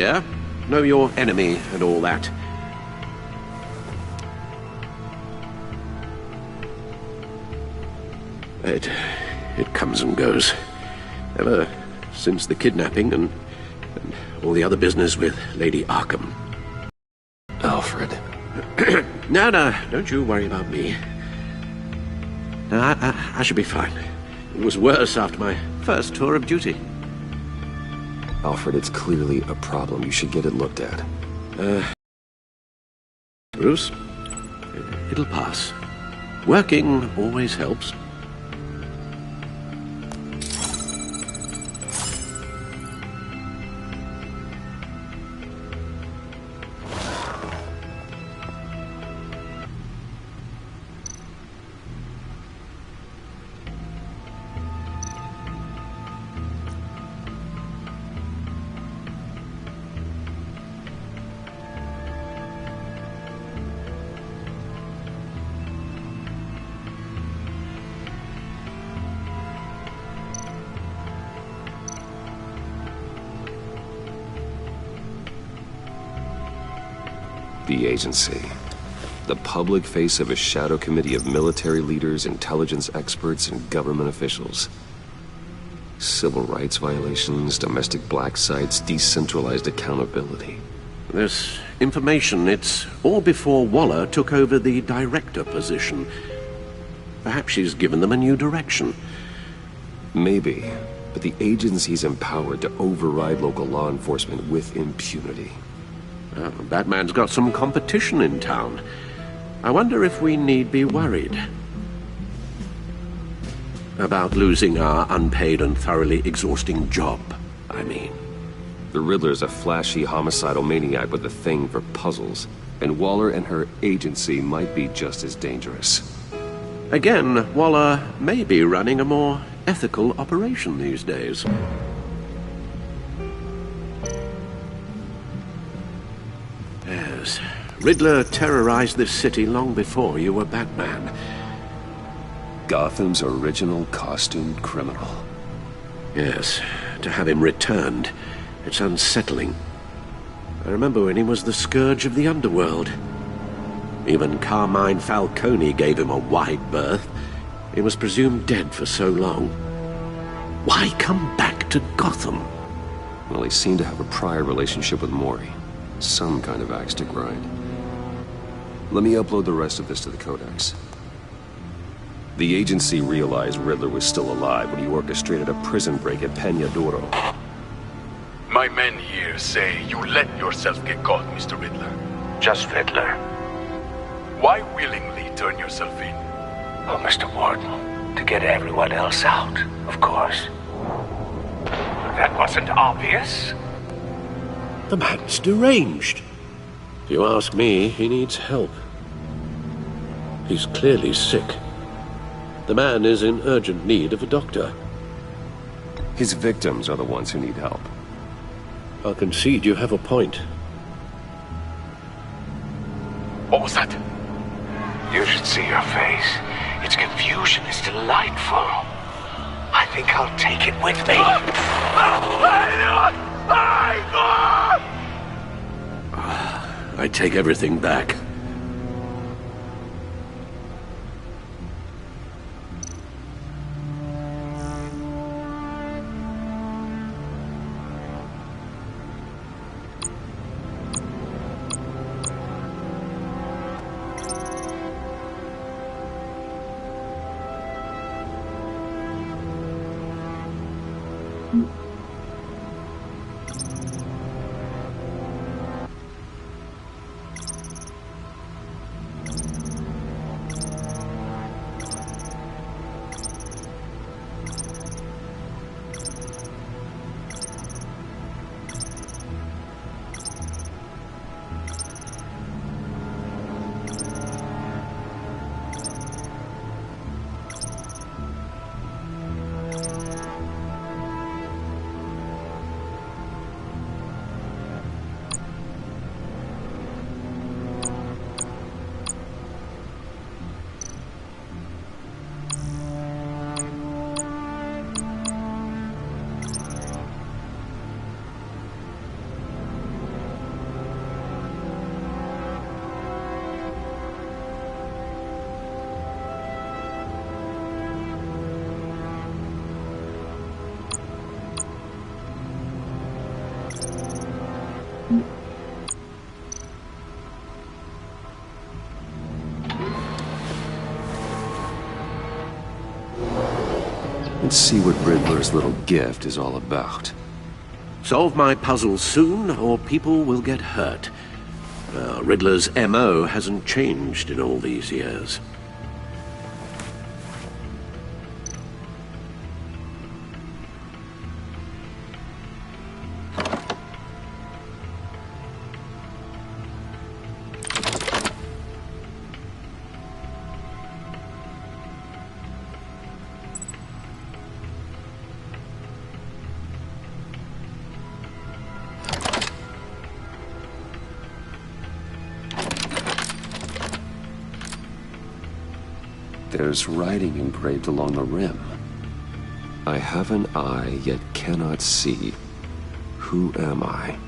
here. Know your enemy and all that. It comes and goes. Ever since the kidnapping and all the other business with Lady Arkham. Alfred. No, don't you worry about me. No, I should be fine. It was worse after my first tour of duty. Alfred, it's clearly a problem. You should get it looked at. Bruce, it'll pass. Working always helps. The agency. The public face of a shadow committee of military leaders, intelligence experts, and government officials. Civil rights violations, domestic black sites, decentralized accountability. This information, it's all before Waller took over the director position. Perhaps she's given them a new direction. Maybe, but the agency's empowered to override local law enforcement with impunity. Batman's got some competition in town. I wonder if we need be worried about losing our unpaid and thoroughly exhausting job, I mean. The Riddler's a flashy homicidal maniac with a thing for puzzles, and Waller and her agency might be just as dangerous. Again, Waller may be running a more ethical operation these days. Yes, Riddler terrorized this city long before you were Batman. Gotham's original costumed criminal. Yes, to have him returned, it's unsettling. I remember when he was the scourge of the underworld. Even Carmine Falcone gave him a wide berth. He was presumed dead for so long. Why come back to Gotham? Well, he seemed to have a prior relationship with Mori. Some kind of axe to grind. Let me upload the rest of this to the Codex. The agency realized Riddler was still alive when he orchestrated a prison break at Peña Duro. My men here say you let yourself get caught, Mr. Riddler. Just Riddler. Why willingly turn yourself in? Oh, Mr. Warden, to get everyone else out, of course. That wasn't obvious. The man's deranged. If you ask me, he needs help. He's clearly sick. The man is in urgent need of a doctor. His victims are the ones who need help. I'll concede you have a point. What was that? You should see your face. Its confusion is delightful. I think I'll take it with me. I take everything back. Let's see what Riddler's little gift is all about. Solve my puzzle soon, or people will get hurt. Riddler's MO hasn't changed in all these years. There's writing engraved along the rim. I have an eye, yet cannot see. Who am I?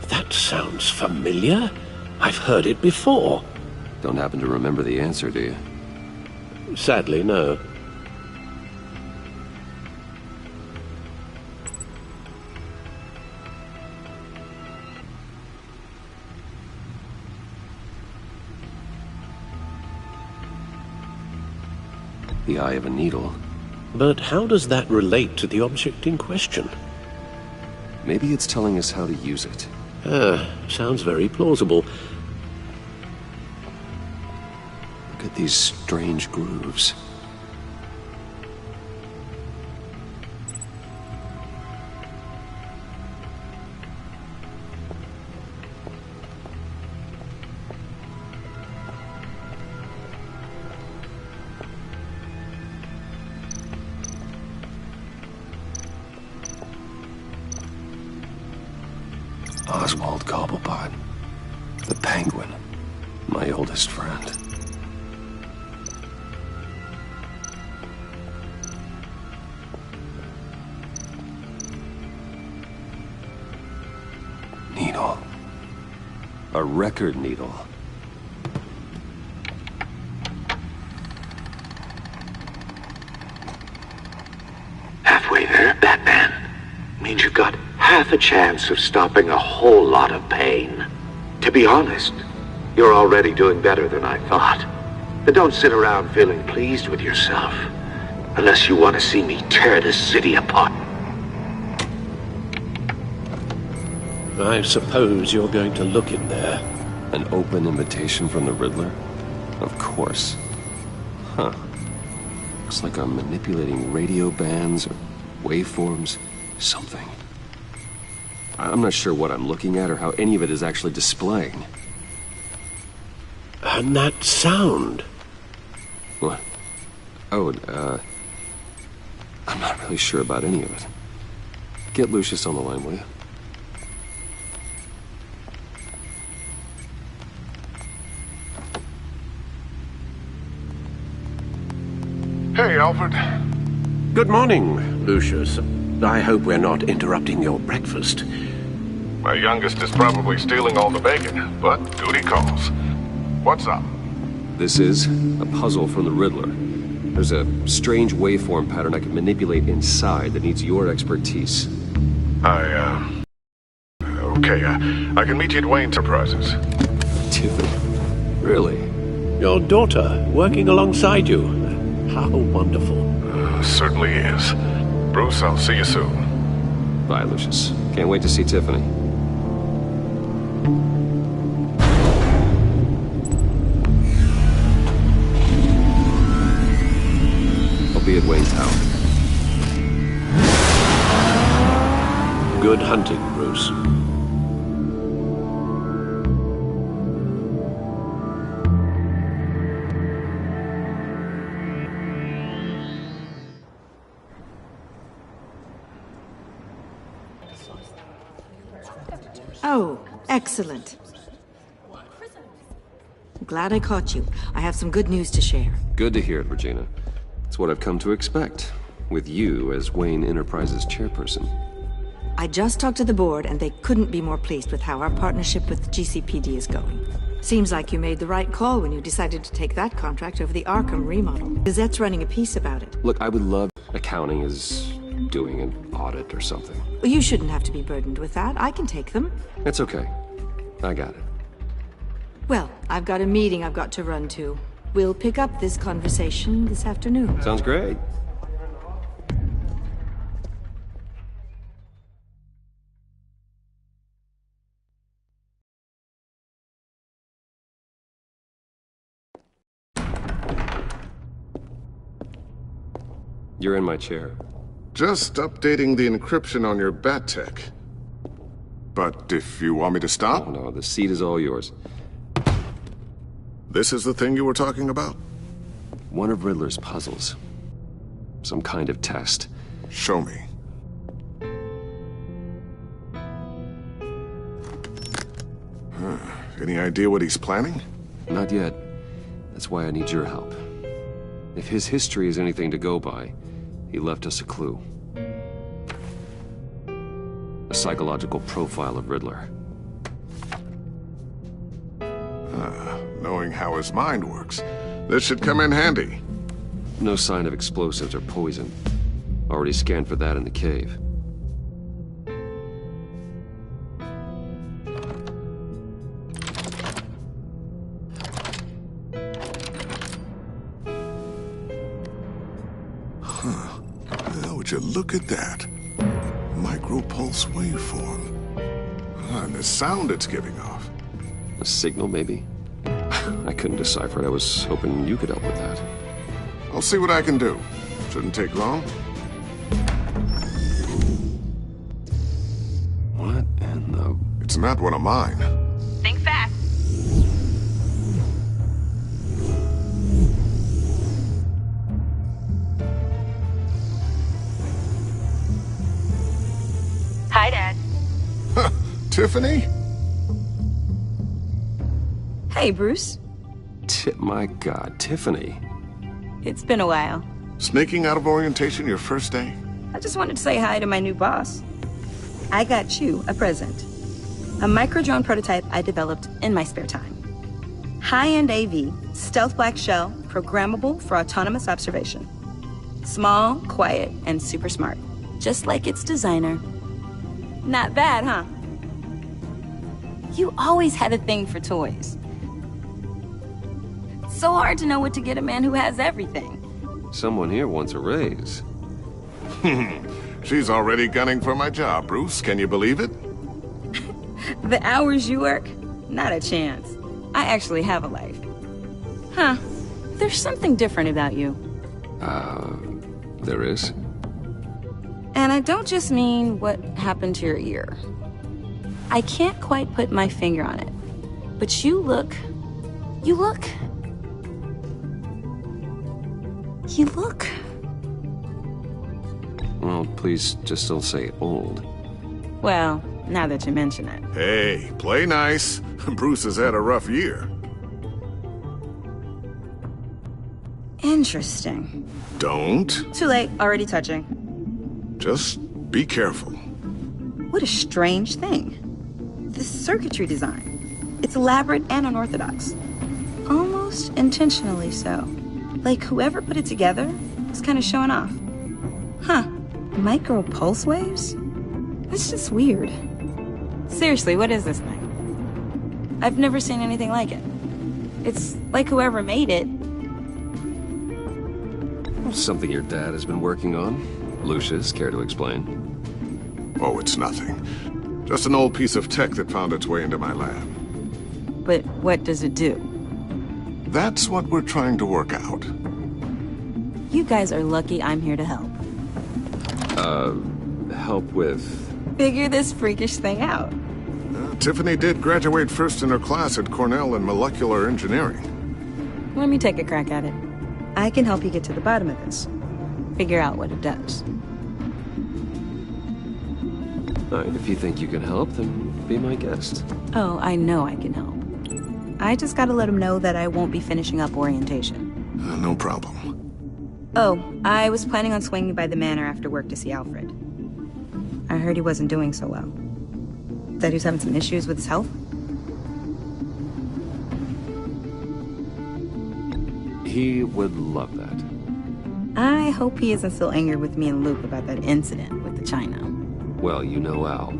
That sounds familiar. I've heard it before. Don't happen to remember the answer, do you? Sadly, no. The eye of a needle. But how does that relate to the object in question? Maybe it's telling us how to use it. Sounds very plausible. Look at these strange grooves. Oswald Cobblepot, the Penguin, my oldest friend. Needle. A record needle. Halfway there, Batman. Means you've got half a chance of stopping a whole lot of pain. To be honest, you're already doing better than I thought. But don't sit around feeling pleased with yourself, unless you want to see me tear this city apart. I suppose you're going to look in there. An open invitation from the Riddler? Of course. Huh. Looks like I'm manipulating radio bands or waveforms. Something. I'm not sure what I'm looking at or how any of it is actually displaying. And that sound. What? Oh, I'm not really sure about any of it. Get Lucius on the line, will you? Hey, Alfred. Good morning, Lucius. I hope we're not interrupting your breakfast. My youngest is probably stealing all the bacon, but duty calls. What's up? This is a puzzle from the Riddler. There's a strange waveform pattern I can manipulate inside that needs your expertise. Okay, I can meet you at Wayne Enterprises. Tiffany? Really? Your daughter, working alongside you. How wonderful. Certainly is. Bruce, I'll see you soon. Bye, Lucius. Can't wait to see Tiffany. I'll be at Wayne Tower. Good hunting, Bruce. Oh, excellent. Glad I caught you. I have some good news to share. Good to hear it, Regina. It's what I've come to expect, with you as Wayne Enterprises chairperson. I just talked to the board, and they couldn't be more pleased with how our partnership with GCPD is going. Seems like you made the right call when you decided to take that contract over the Arkham remodel. Gazette's running a piece about it. Look, I would love... Accounting is doing an audit or something. Well, you shouldn't have to be burdened with that. I can take them. It's okay. I got it. Well, I've got a meeting I've got to run to. We'll pick up this conversation this afternoon. Sounds great. You're in my chair. Just updating the encryption on your bat tech. But if you want me to stop... Oh, no, the seat is all yours. This is the thing you were talking about? One of Riddler's puzzles. Some kind of test. Show me. Any idea what he's planning? Not yet. That's why I need your help. If his history is anything to go by, he left us a clue. A psychological profile of Riddler. Knowing how his mind works, this should come in handy. No sign of explosives or poison. Already scanned for that in the cave. Would you look at that? Micropulse waveform. And the sound it's giving off. A signal, maybe? I couldn't decipher it. I was hoping you could help with that. I'll see what I can do. Shouldn't take long. What in the... It's not one of mine. Think fast. Hi, Dad. Tiffany? Hey, Bruce. My God, Tiffany. It's been a while. Sneaking out of orientation your first day? I just wanted to say hi to my new boss. I got you a present. A micro-drone prototype I developed in my spare time. High-end AV, stealth black shell, programmable for autonomous observation. Small, quiet, and super smart. Just like its designer. Not bad, huh? You always had a thing for toys. So hard to know what to get a man who has everything. Someone here wants a raise. She's already gunning for my job, Bruce. Can you believe it? The hours you work? Not a chance. I actually have a life. Huh. There's something different about you. There is? And I don't just mean what happened to your ear. I can't quite put my finger on it. But you look... Well, please just don't say old. Well, now that you mention it. Hey, play nice. Bruce has had a rough year. Interesting. Don't. Too late, already touching. Just be careful. What a strange thing. This circuitry design. It's elaborate and unorthodox. Almost intentionally so. Like whoever put it together was kind of showing off. Huh. Micro pulse waves? That's just weird. Seriously, what is this thing? I've never seen anything like it. It's like whoever made it. Something your dad has been working on. Lucius, care to explain? Oh, it's nothing. Just an old piece of tech that found its way into my lab. But what does it do? That's what we're trying to work out. You guys are lucky I'm here to help. Help with... Figure this freakish thing out. Tiffany did graduate first in her class at Cornell in molecular engineering. Let me take a crack at it. I can help you get to the bottom of this. Figure out what it does. All right, if you think you can help, then be my guest. Oh, I know I can help. I just gotta let him know that I won't be finishing up orientation. No problem. Oh, I was planning on swinging by the manor after work to see Alfred. I heard he wasn't doing so well. That he was having some issues with his health? He would love that. I hope he isn't still angry with me and Luke about that incident with the china. Well, you know Al.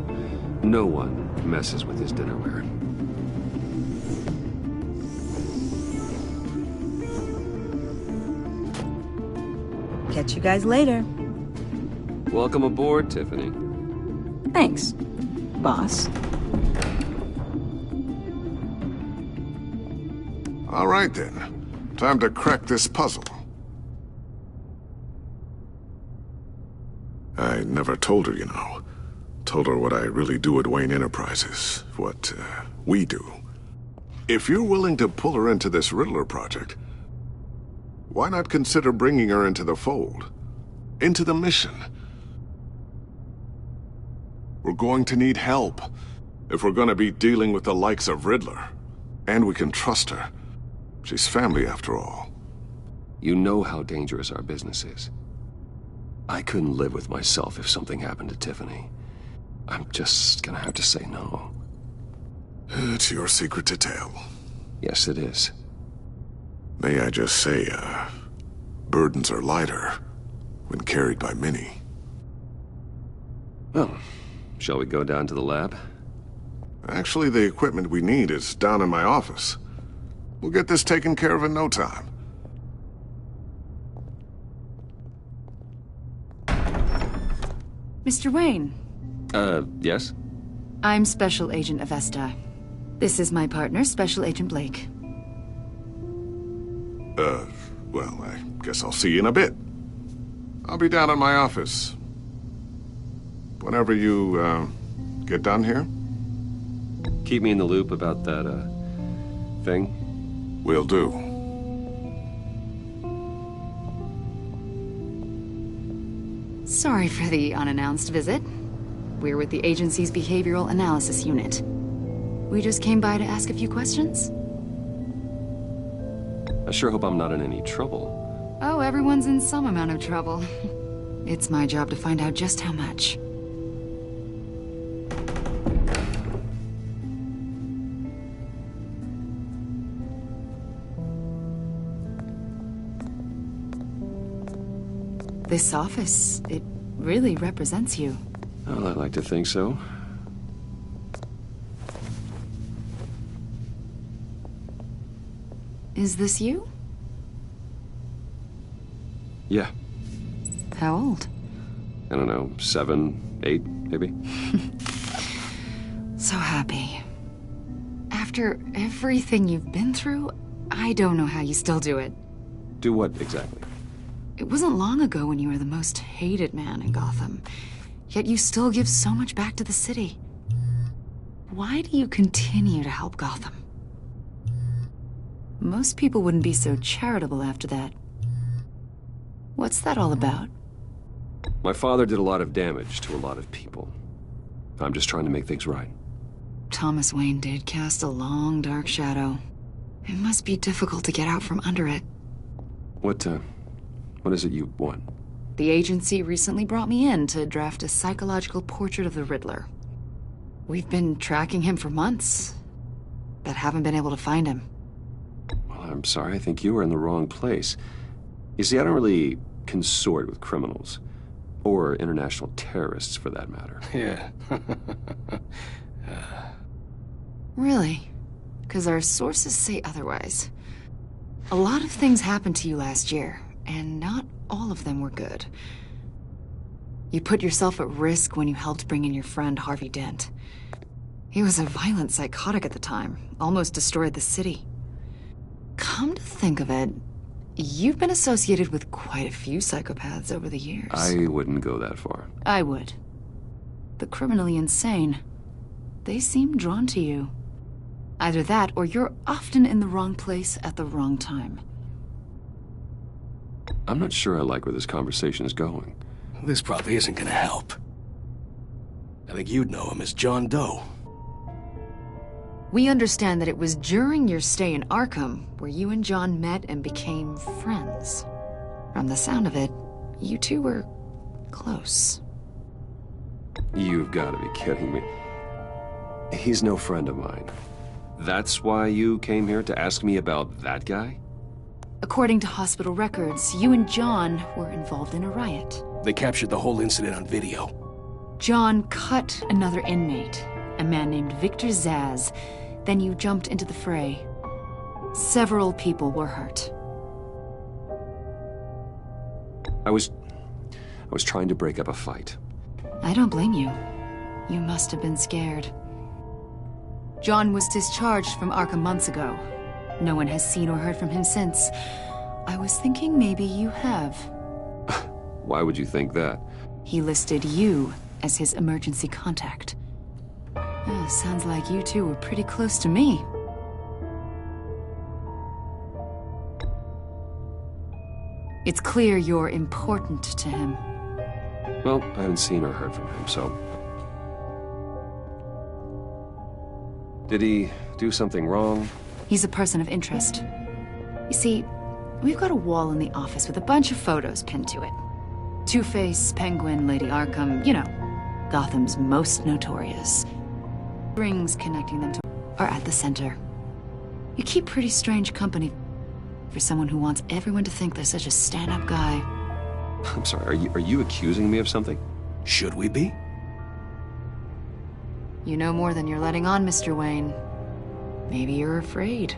No one messes with his dinnerware. Catch you guys later. Welcome aboard, Tiffany. Thanks, boss. All right, then. Time to crack this puzzle. I never told her, you know. Told her what I really do at Wayne Enterprises. What, we do. If you're willing to pull her into this Riddler project, why not consider bringing her into the fold? Into the mission? We're going to need help if we're going to be dealing with the likes of Riddler. And we can trust her. She's family, after all. You know how dangerous our business is. I couldn't live with myself if something happened to Tiffany. I'm just gonna have to say no. It's your secret to tell. Yes, it is. May I just say, burdens are lighter when carried by many. Well, shall we go down to the lab? Actually, the equipment we need is down in my office. We'll get this taken care of in no time. Mr. Wayne. Yes? I'm Special Agent Avesta. This is my partner, Special Agent Blake. Well, I guess I'll see you in a bit. I'll be down in my office. Whenever you, get done here. Keep me in the loop about that, thing. Will do. Sorry for the unannounced visit. We're with the agency's behavioral analysis unit. We just came by to ask a few questions. I sure hope I'm not in any trouble. Oh, everyone's in some amount of trouble. It's my job to find out just how much. This office, it really represents you. Well, I'd like to think so. Is this you? Yeah. How old? I don't know, 7, 8, maybe? So happy. After everything you've been through, I don't know how you still do it. Do what, exactly? It wasn't long ago when you were the most hated man in Gotham. Yet you still give so much back to the city. Why do you continue to help Gotham? Most people wouldn't be so charitable after that. What's that all about? My father did a lot of damage to a lot of people. I'm just trying to make things right. Thomas Wayne did cast a long, dark shadow. It must be difficult to get out from under it. What is it you want? The agency recently brought me in to draft a psychological portrait of the Riddler. We've been tracking him for months, but haven't been able to find him. Well, I'm sorry, I think you were in the wrong place. You see, I don't really consort with criminals. Or international terrorists, for that matter. Yeah. Really? Because our sources say otherwise. A lot of things happened to you last year, and not all of them were good. You put yourself at risk when you helped bring in your friend Harvey Dent. He was a violent psychotic at the time, almost destroyed the city. Come to think of it, you've been associated with quite a few psychopaths over the years. I wouldn't go that far. I would. The criminally insane. They seem drawn to you. Either that, or you're often in the wrong place at the wrong time. I'm not sure I like where this conversation is going. This probably isn't gonna help. I think you'd know him as John Doe. We understand that it was during your stay in Arkham where you and John met and became friends. From the sound of it, you two were close. You've got to be kidding me. He's no friend of mine. That's why you came here to ask me about that guy? According to hospital records, you and John were involved in a riot. They captured the whole incident on video. John cut another inmate, a man named Victor Zaz. Then you jumped into the fray. Several people were hurt. I was trying to break up a fight. I don't blame you. You must have been scared. John was discharged from Arkham months ago. No one has seen or heard from him since. I was thinking maybe you have. Why would you think that? He listed you as his emergency contact. Sounds like you two were pretty close to me. It's clear you're important to him. Well, I haven't seen or heard from him, so... Did he do something wrong? He's a person of interest. You see, we've got a wall in the office with a bunch of photos pinned to it. Two-Face, Penguin, Lady Arkham, you know, Gotham's most notorious. Rings connecting them to are at the center. You keep pretty strange company for someone who wants everyone to think they're such a stand-up guy. I'm sorry, are you accusing me of something? Should we be? You know more than you're letting on, Mr. Wayne. Maybe you're afraid.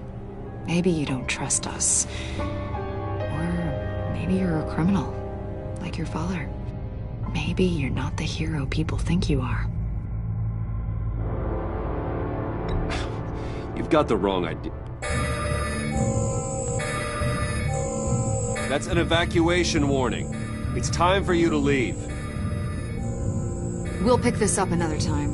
Maybe you don't trust us. Or maybe you're a criminal, like your father. Maybe you're not the hero people think you are. You've got the wrong idea. That's an evacuation warning. It's time for you to leave. We'll pick this up another time.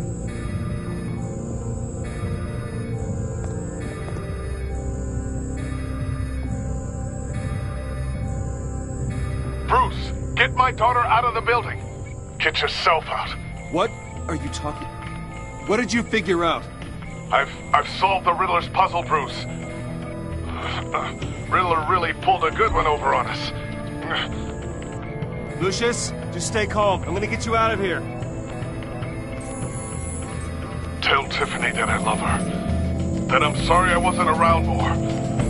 Bruce, get my daughter out of the building. Get yourself out. What are you talking... What did you figure out? I've solved the Riddler's puzzle, Bruce. Riddler really pulled a good one over on us. Lucius, just stay calm. I'm gonna get you out of here. Tell Tiffany that I love her. That I'm sorry I wasn't around more.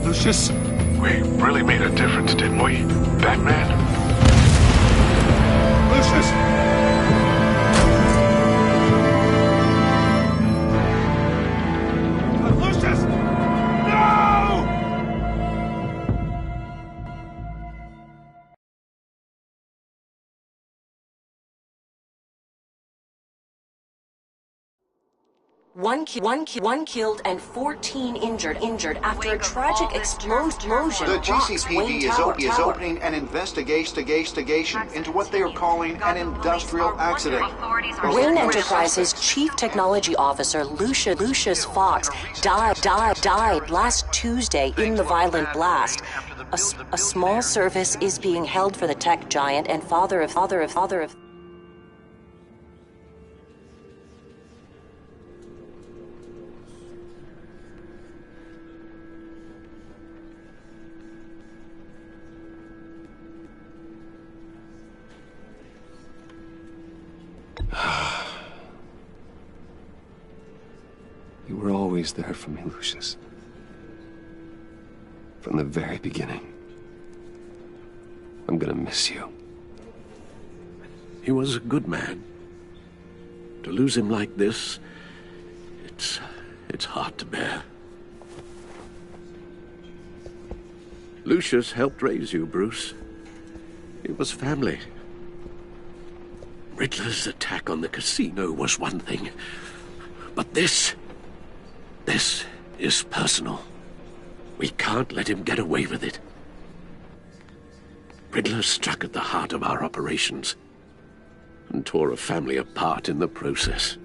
Lucius? We really made a difference, didn't we, Batman? Lucius! Lucius! No! One killed and 14 injured after a tragic explosion. The GCPD is opening an investigation into what they are calling an industrial accident. Wayne Enterprises Chief Technology Officer Lucius Fox died last Tuesday in the violent blast. A small service is being held for the tech giant and father of You were always there for me, Lucius. From the very beginning. I'm gonna miss you. He was a good man. To lose him like this, it's hard to bear. Lucius helped raise you, Bruce. It was family. Riddler's attack on the casino was one thing, but this is personal. We can't let him get away with it. Riddler struck at the heart of our operations and tore a family apart in the process.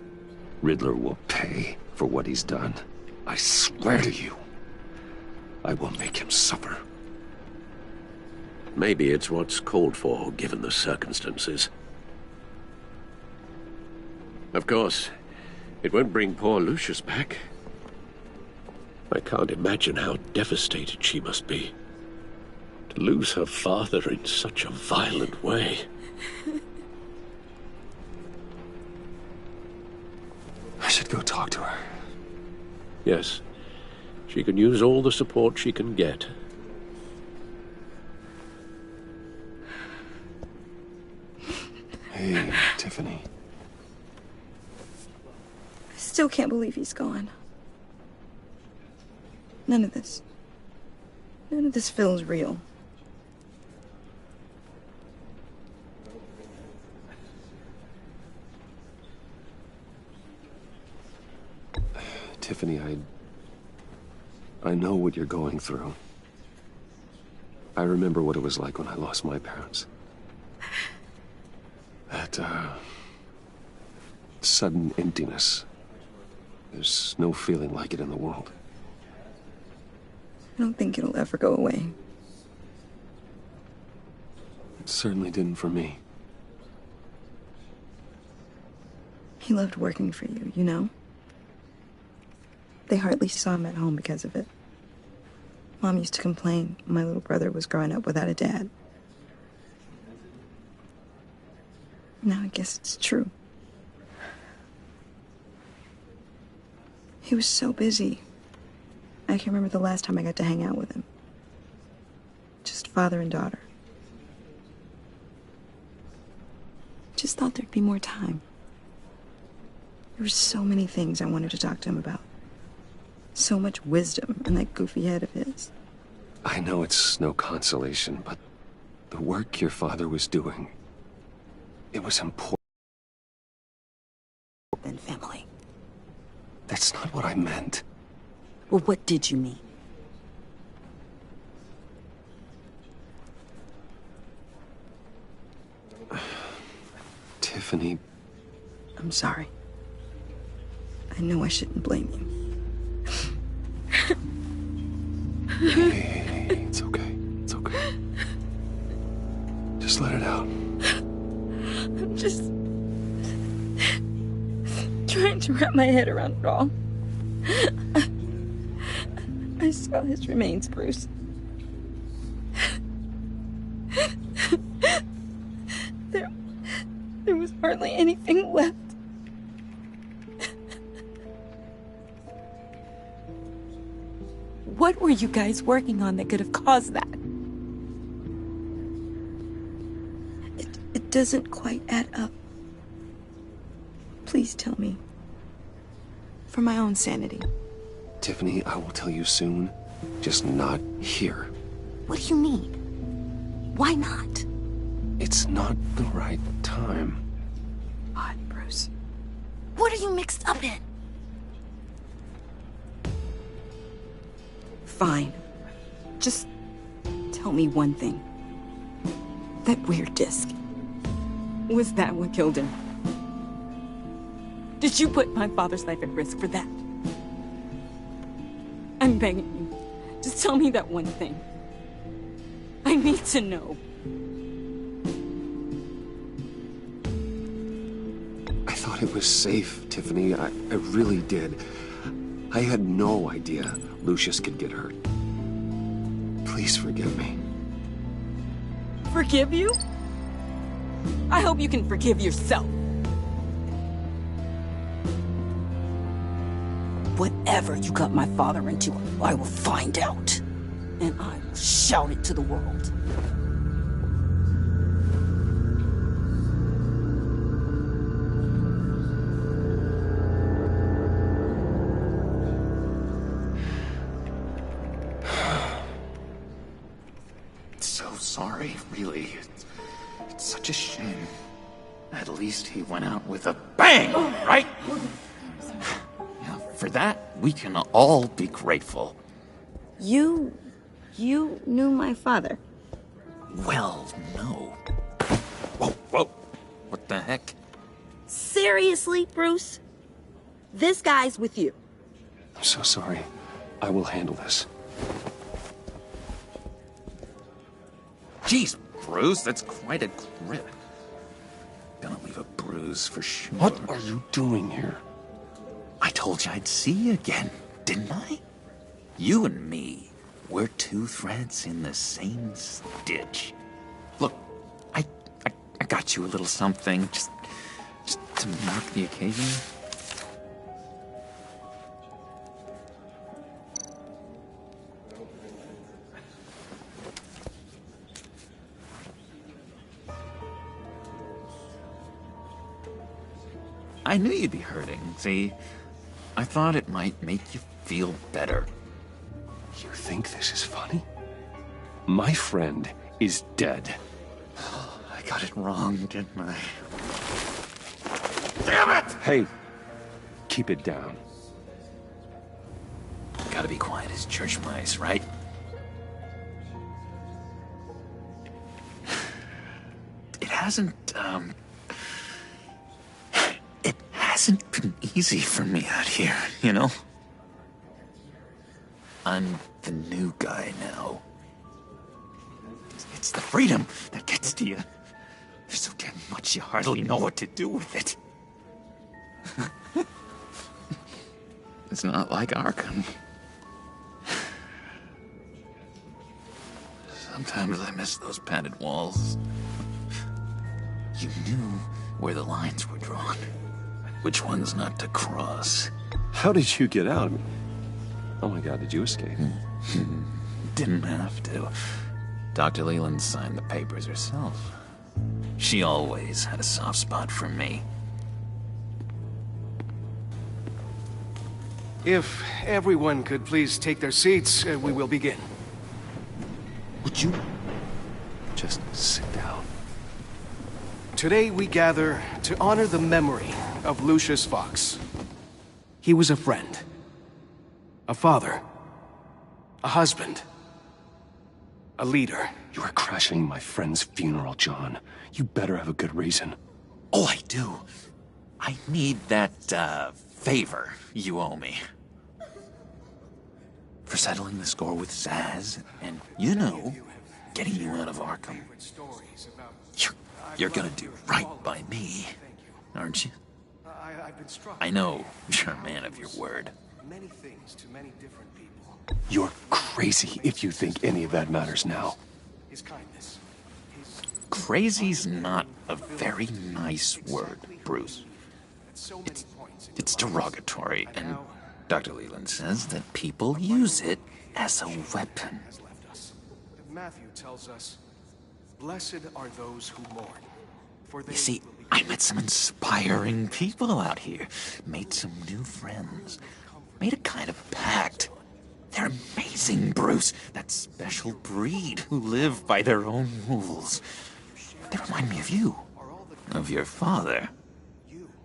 Riddler will pay for what he's done. I swear to you, I will make him suffer. Maybe it's what's called for, given the circumstances. Of course, it won't bring poor Lucius back. I can't imagine how devastated she must be. To lose her father in such a violent way. I should go talk to her. Yes, she can use all the support she can get. Hey, Tiffany. I still can't believe he's gone. None of this feels real. Tiffany, I know what you're going through. I remember what it was like when I lost my parents. That, sudden emptiness. There's no feeling like it in the world. I don't think it'll ever go away. It certainly didn't for me. He loved working for you, you know? They hardly saw him at home because of it. Mom used to complain my little brother was growing up without a dad. Now I guess it's true. He was so busy. I can't remember the last time I got to hang out with him. Just father and daughter. Just thought there'd be more time. There were so many things I wanted to talk to him about. So much wisdom in that goofy head of his. I know it's no consolation, but the work your father was doing, it was important. And family. That's not what I meant. Well, what did you mean? Tiffany. I'm sorry. I know I shouldn't blame you. Hey, it's okay. It's okay. Just let it out. I'm just trying to wrap my head around it all. I saw his remains, Bruce. There was hardly anything left. What were you guys working on that could have caused that? It doesn't quite add up. Please tell me. For my own sanity. Tiffany, I will tell you soon. Just not here. What do you mean? Why not? It's not the right time. Odd, Bruce. What are you mixed up in? Fine. Just tell me one thing. That weird disc. Was that what killed him? Did you put my father's life at risk for that? I'm begging you. Just tell me that one thing. I need to know. I thought it was safe, Tiffany. I really did. I had no idea Lucius could get hurt. Please forgive me. Forgive you? I hope you can forgive yourself. Whatever you got my father into, I will find out. And I will shout it to the world. So sorry, really. It's such a shame. At least he went out with a bang, right? Yeah, for that, we can all be grateful. You knew my father. Well, no. Whoa, whoa. What the heck? Seriously, Bruce? This guy's with you. I'm so sorry. I will handle this. Jeez, Bruce, that's quite a grip. Gonna leave a bruise for sure. What are you doing here? I told you I'd see you again, didn't I? You and me, we're two threads in the same stitch. Look, I got you a little something, just to mark the occasion. I knew you'd be hurting. See, I thought it might make you feel better. You think this is funny? My friend is dead. I got it wrong, didn't I? Damn it! Hey, keep it down. Gotta be quiet as church mice, right? It hasn't been easy for me out here, you know? I'm the new guy now. It's the freedom that gets to you. There's so damn much you hardly know what to do with it. It's not like Arkham. Sometimes I miss those padded walls. You knew where the lines were drawn. Which ones not to cross. How did you get out? Oh my God, did you escape? Didn't have to. Dr. Leland signed the papers herself. She always had a soft spot for me. If everyone could please take their seats, we will begin. Would you just sit down? Today we gather to honor the memory of Lucius Fox. He was a friend, a father, a husband, a leader. You are crashing my friend's funeral, John. You better have a good reason. Oh, I do. I need that, favor you owe me. For settling the score with Zaz, and, you know, getting you out of Arkham. You're gonna do right by me, aren't you? I know you're a man of your word. Many things to many different people. You're crazy if you think any of that matters now. His kindness. Crazy's not a very nice word, Bruce. It's derogatory, and Dr. Leland says that people use it as a weapon. Matthew tells us, "Blessed are those who mourn." You see, I met some inspiring people out here. Made some new friends. Made a kind of pact. They're amazing, Bruce. That special breed who live by their own rules. They remind me of you. Of your father.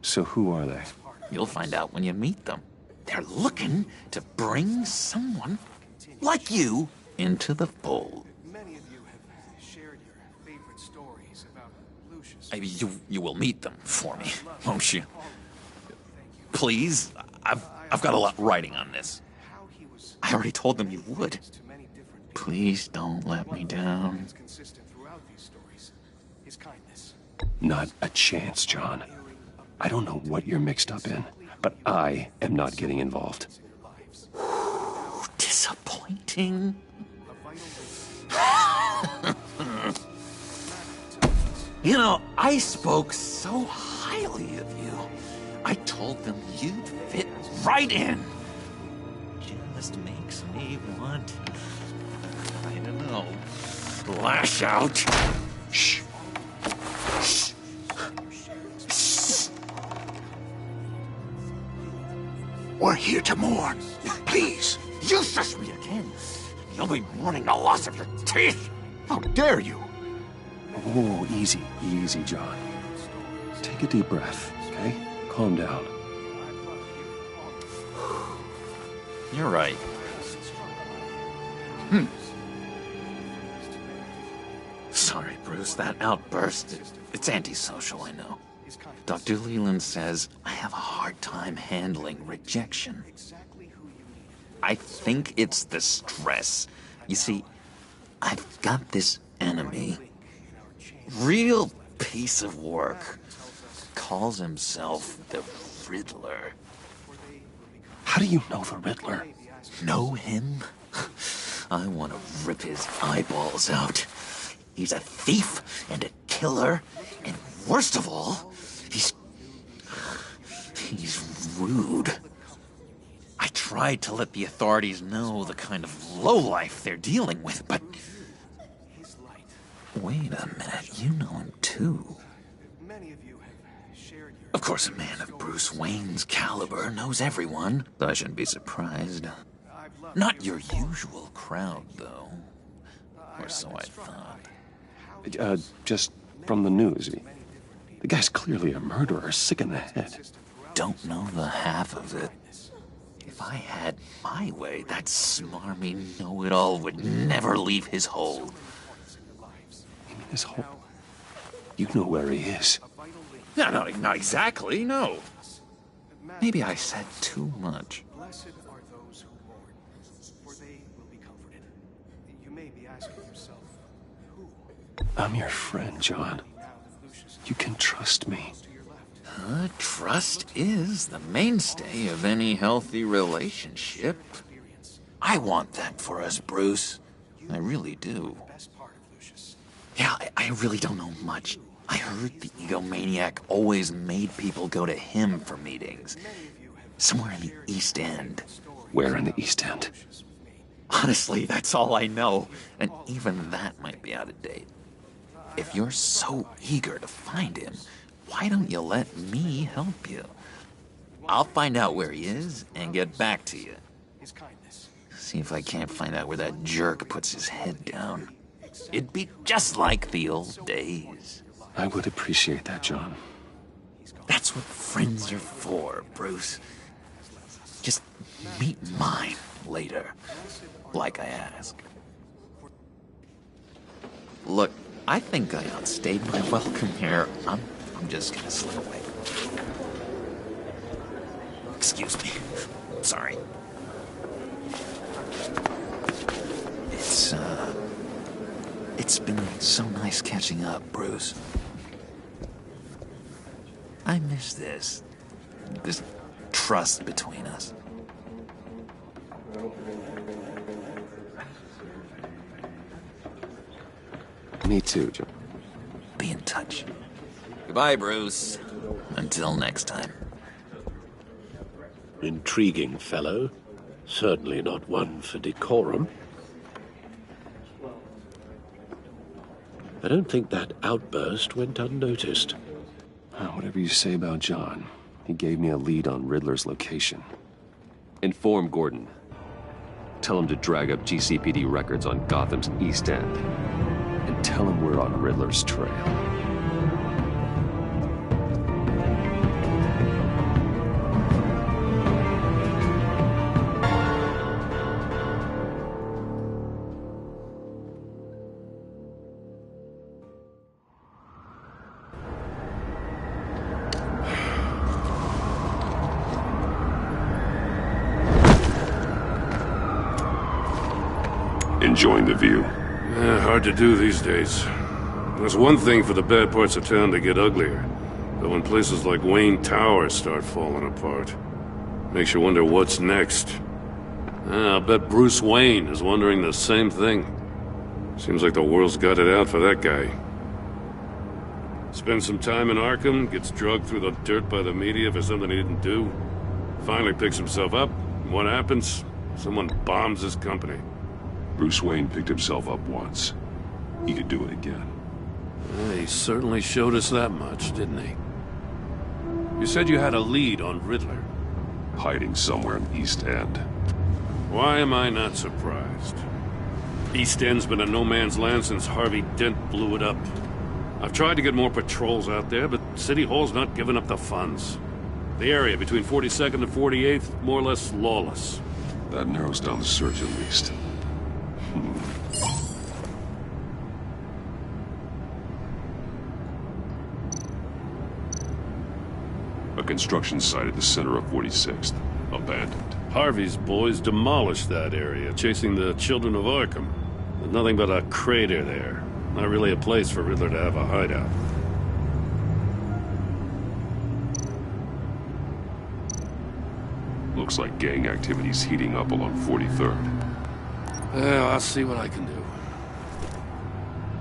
So who are they? You'll find out when you meet them. They're looking to bring someone like you into the fold. Many of you have shared your favorite stories about Lucius. You will meet them for me, won't you? Please, I've got a lot riding on this. I already told them you would. Please don't let me down. Not a chance, John. I don't know what you're mixed up in, but I am not getting involved. Disappointing. You know, I spoke so highly of you. I told them you'd fit right in. Just makes me want, I don't know, lash out. Shh. Shh. Shh. We're here to mourn. Please. You shush me again. You'll be mourning the loss of your teeth. How dare you? Oh, easy, easy, John. Take a deep breath, okay? Calm down. You're right. Sorry, Bruce, that outburst, it's antisocial, I know. Dr. Leland says I have a hard time handling rejection. I think it's the stress. You see, I've got this enemy. Real piece of work. Calls himself the Riddler. How do you know the Riddler? Know him? I want to rip his eyeballs out. He's a thief and a killer, and worst of all, he's rude. I tried to let the authorities know the kind of lowlife they're dealing with, but... Wait a minute, you know him too. Many of you have shared your Of course, a man of Bruce Wayne's caliber knows everyone. I shouldn't be surprised. Not your usual crowd, though. Or so I thought. Just from the news. The guy's clearly a murderer, sick in the head. Don't know the half of it. If I had my way, that smarmy know-it-all would never leave his hole. You mean his hole? You know where he is. No, not exactly, no. Maybe I said too much. Blessed are those who mourn, for they will be comforted. You may be asking yourself, who? I'm your friend, John. You can trust me. Trust is the mainstay of any healthy relationship. I want that for us, Bruce. I really do. Yeah, I really don't know much. I heard the egomaniac always made people go to him for meetings. Somewhere in the East End. Where in the East End? Honestly, that's all I know. And even that might be out of date. If you're so eager to find him, why don't you let me help you? I'll find out where he is and get back to you. See if I can't find out where that jerk puts his head down. It'd be just like the old days. I would appreciate that, John. That's what friends are for, Bruce. Just meet mine later, like I asked. Look, I think I outstayed my welcome here. I'm just gonna slip away. Excuse me. Sorry. It's been so nice catching up, Bruce. I miss this trust between us. Me too, John. Be in touch. Goodbye, Bruce. Until next time. Intriguing fellow. Certainly not one for decorum. I don't think that outburst went unnoticed. Whatever you say about John, he gave me a lead on Riddler's location. Inform Gordon. Tell him to drag up GCPD records on Gotham's East End. And tell him we're on Riddler's trail. Enjoying the view? Yeah, hard to do these days. There's one thing for the bad parts of town to get uglier, but when places like Wayne Tower start falling apart, makes you wonder what's next. I'll bet Bruce Wayne is wondering the same thing. Seems like the world's got it out for that guy. Spends some time in Arkham, gets drugged through the dirt by the media for something he didn't do. Finally picks himself up, and what happens? Someone bombs his company. Bruce Wayne picked himself up once. He could do it again. He certainly showed us that much, didn't he? You said you had a lead on Riddler. Hiding somewhere in East End. Why am I not surprised? East End's been a no-man's land since Harvey Dent blew it up. I've tried to get more patrols out there, but City Hall's not giving up the funds. The area between 42nd and 48th, more or less lawless. That narrows down the search at least. A construction site at the center of 46th. Abandoned. Harvey's boys demolished that area, chasing the children of Arkham. There's nothing but a crater there. Not really a place for Riddler to have a hideout. Looks like gang activity's heating up along 43rd. Well, I'll see what I can do.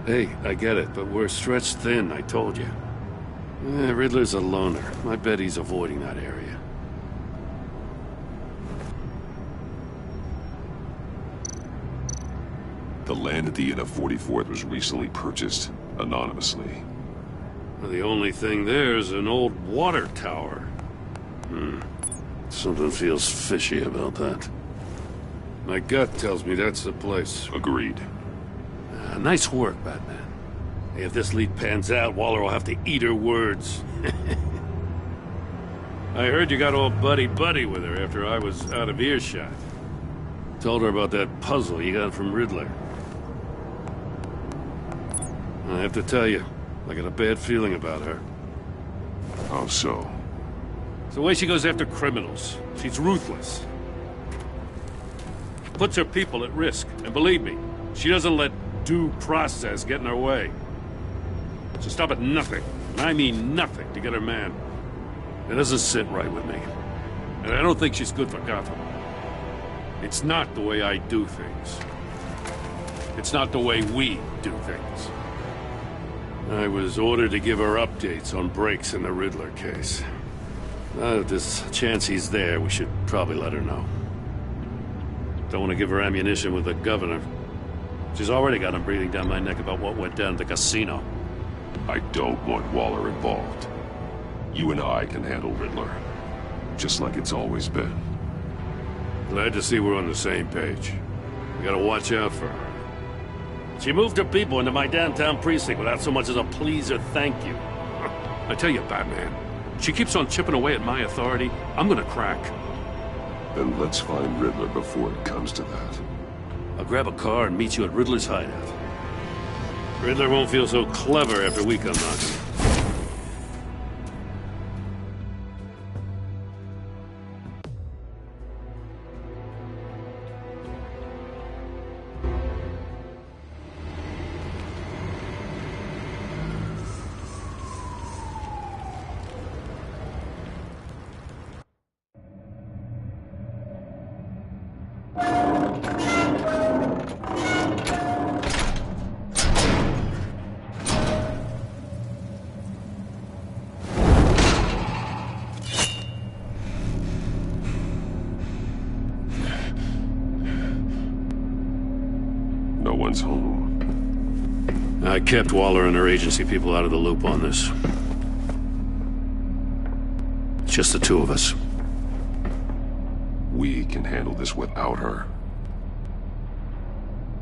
Hey, I get it, but we're stretched thin, I told you. Riddler's a loner. I bet he's avoiding that area. The land at the end of 44th was recently purchased anonymously. Well, the only thing there is an old water tower. Something feels fishy about that. My gut tells me that's the place. Agreed. Nice work, Batman. Hey, if this lead pans out, Waller will have to eat her words. I heard you got all buddy-buddy with her after I was out of earshot. Told her about that puzzle you got from Riddler. I have to tell you, I got a bad feeling about her. How so? It's the way she goes after criminals. She's ruthless. Puts her people at risk. And believe me, she doesn't let due process get in her way. She'll stop at nothing, and I mean nothing, to get her man. It doesn't sit right with me. And I don't think she's good for Gotham. It's not the way I do things. It's not the way we do things. I was ordered to give her updates on breaks in the Riddler case. If there's a chance he's there, we should probably let her know. Don't want to give her ammunition with the governor. She's already got him breathing down my neck about what went down at the casino. I don't want Waller involved. You and I can handle Riddler, just like it's always been. Glad to see we're on the same page. We gotta watch out for her. She moved her people into my downtown precinct without so much as a please or thank you. I tell you, Batman, she keeps on chipping away at my authority. I'm gonna crack. Then let's find Riddler before it comes to that. I'll grab a car and meet you at Riddler's hideout. Riddler won't feel so clever after we come knocking. No one's home. I kept Waller and her agency people out of the loop on this. It's just the two of us. We can handle this without her.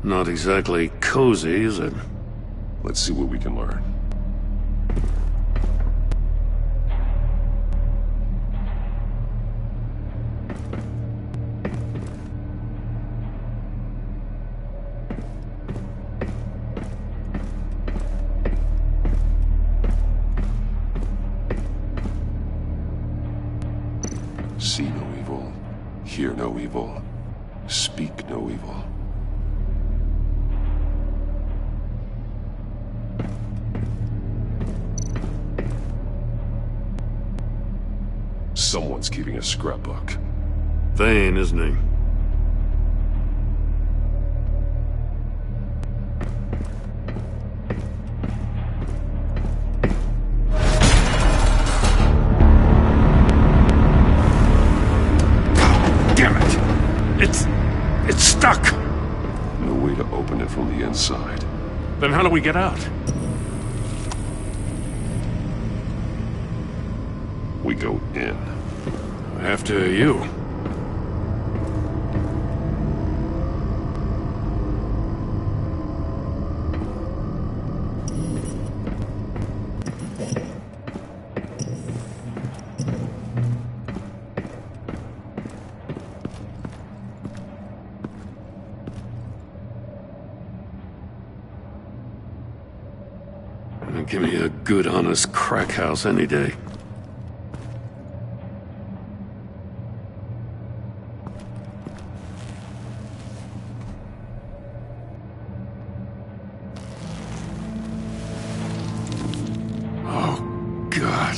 Not exactly cozy, is it? Let's see what we can learn. See no evil, hear no evil, speak no evil. Someone's keeping a scrapbook. Vane, isn't he? It's stuck! No way to open it from the inside. Then how do we get out? We go in. After you. Give me a good, honest crack house any day. Oh, God.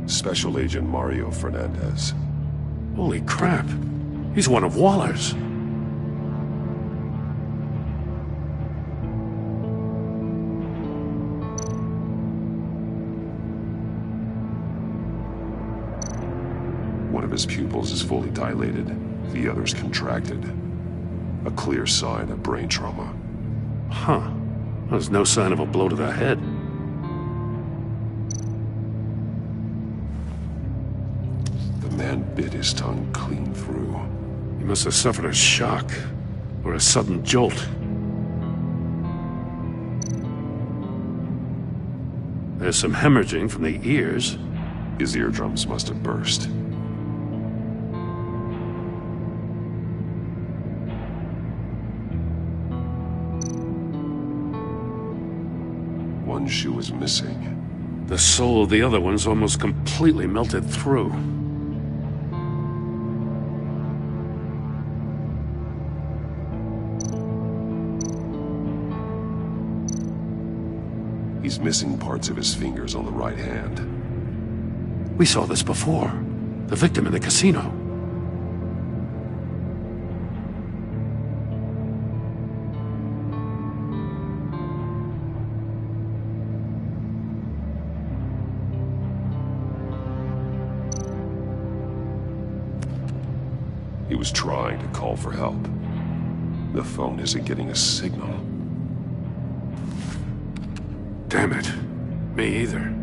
Special Agent Mario Fernandez. Holy crap. He's one of Waller's. One of his pupils is fully dilated, the other's contracted. A clear sign of brain trauma. Huh. There's no sign of a blow to the head. The man bit his tongue clean through. He must have suffered a shock, or a sudden jolt. There's some hemorrhaging from the ears. His eardrums must have burst. One shoe is missing. The sole of the other one's almost completely melted through. He's missing parts of his fingers on the right hand. We saw this before. The victim in the casino. He was trying to call for help. The phone isn't getting a signal. Damn it. Me either.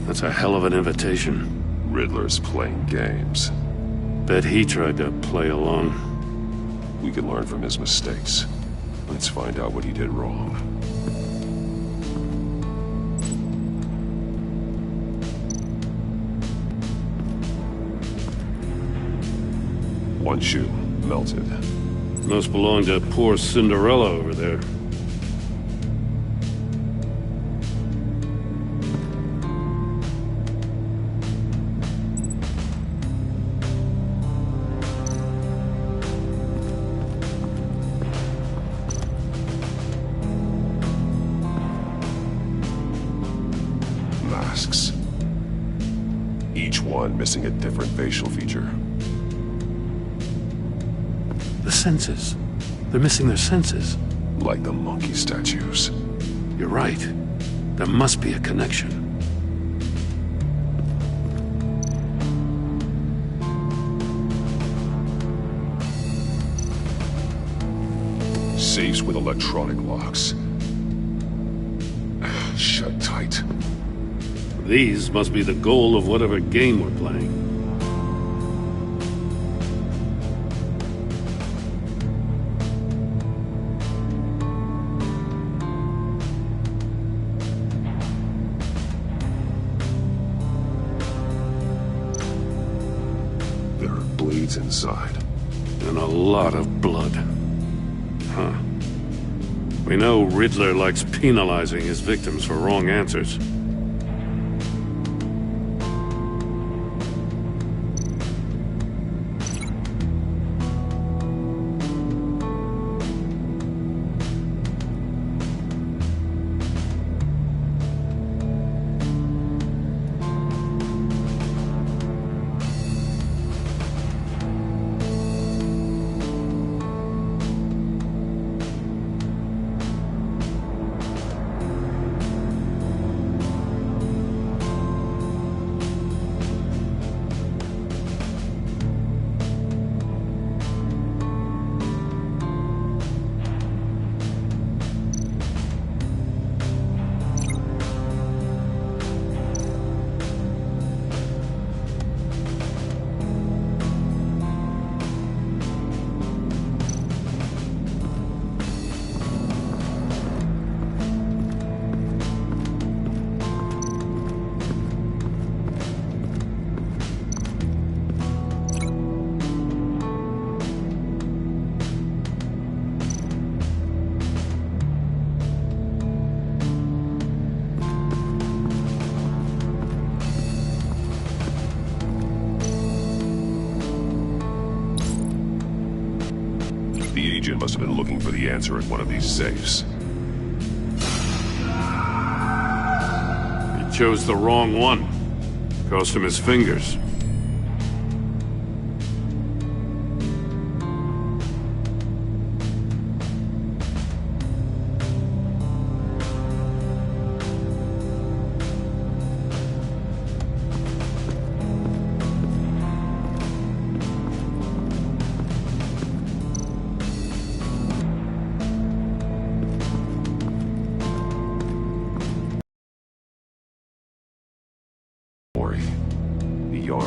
That's a hell of an invitation. Riddler's playing games. Bet he tried to play along. We can learn from his mistakes. Let's find out what he did wrong. One shoe melted. Must belong to poor Cinderella over there. Masks. Each one missing a different facial feature. The senses. They're missing their senses. Like the monkey statues. You're right. There must be a connection. Safes with electronic locks. Shut tight. These must be the goal of whatever game we're playing. There are bleeds inside. And a lot of blood. Huh. We know Riddler likes penalizing his victims for wrong answers. The agent must have been looking for the answer at one of these safes. He chose the wrong one. Cost him his fingers.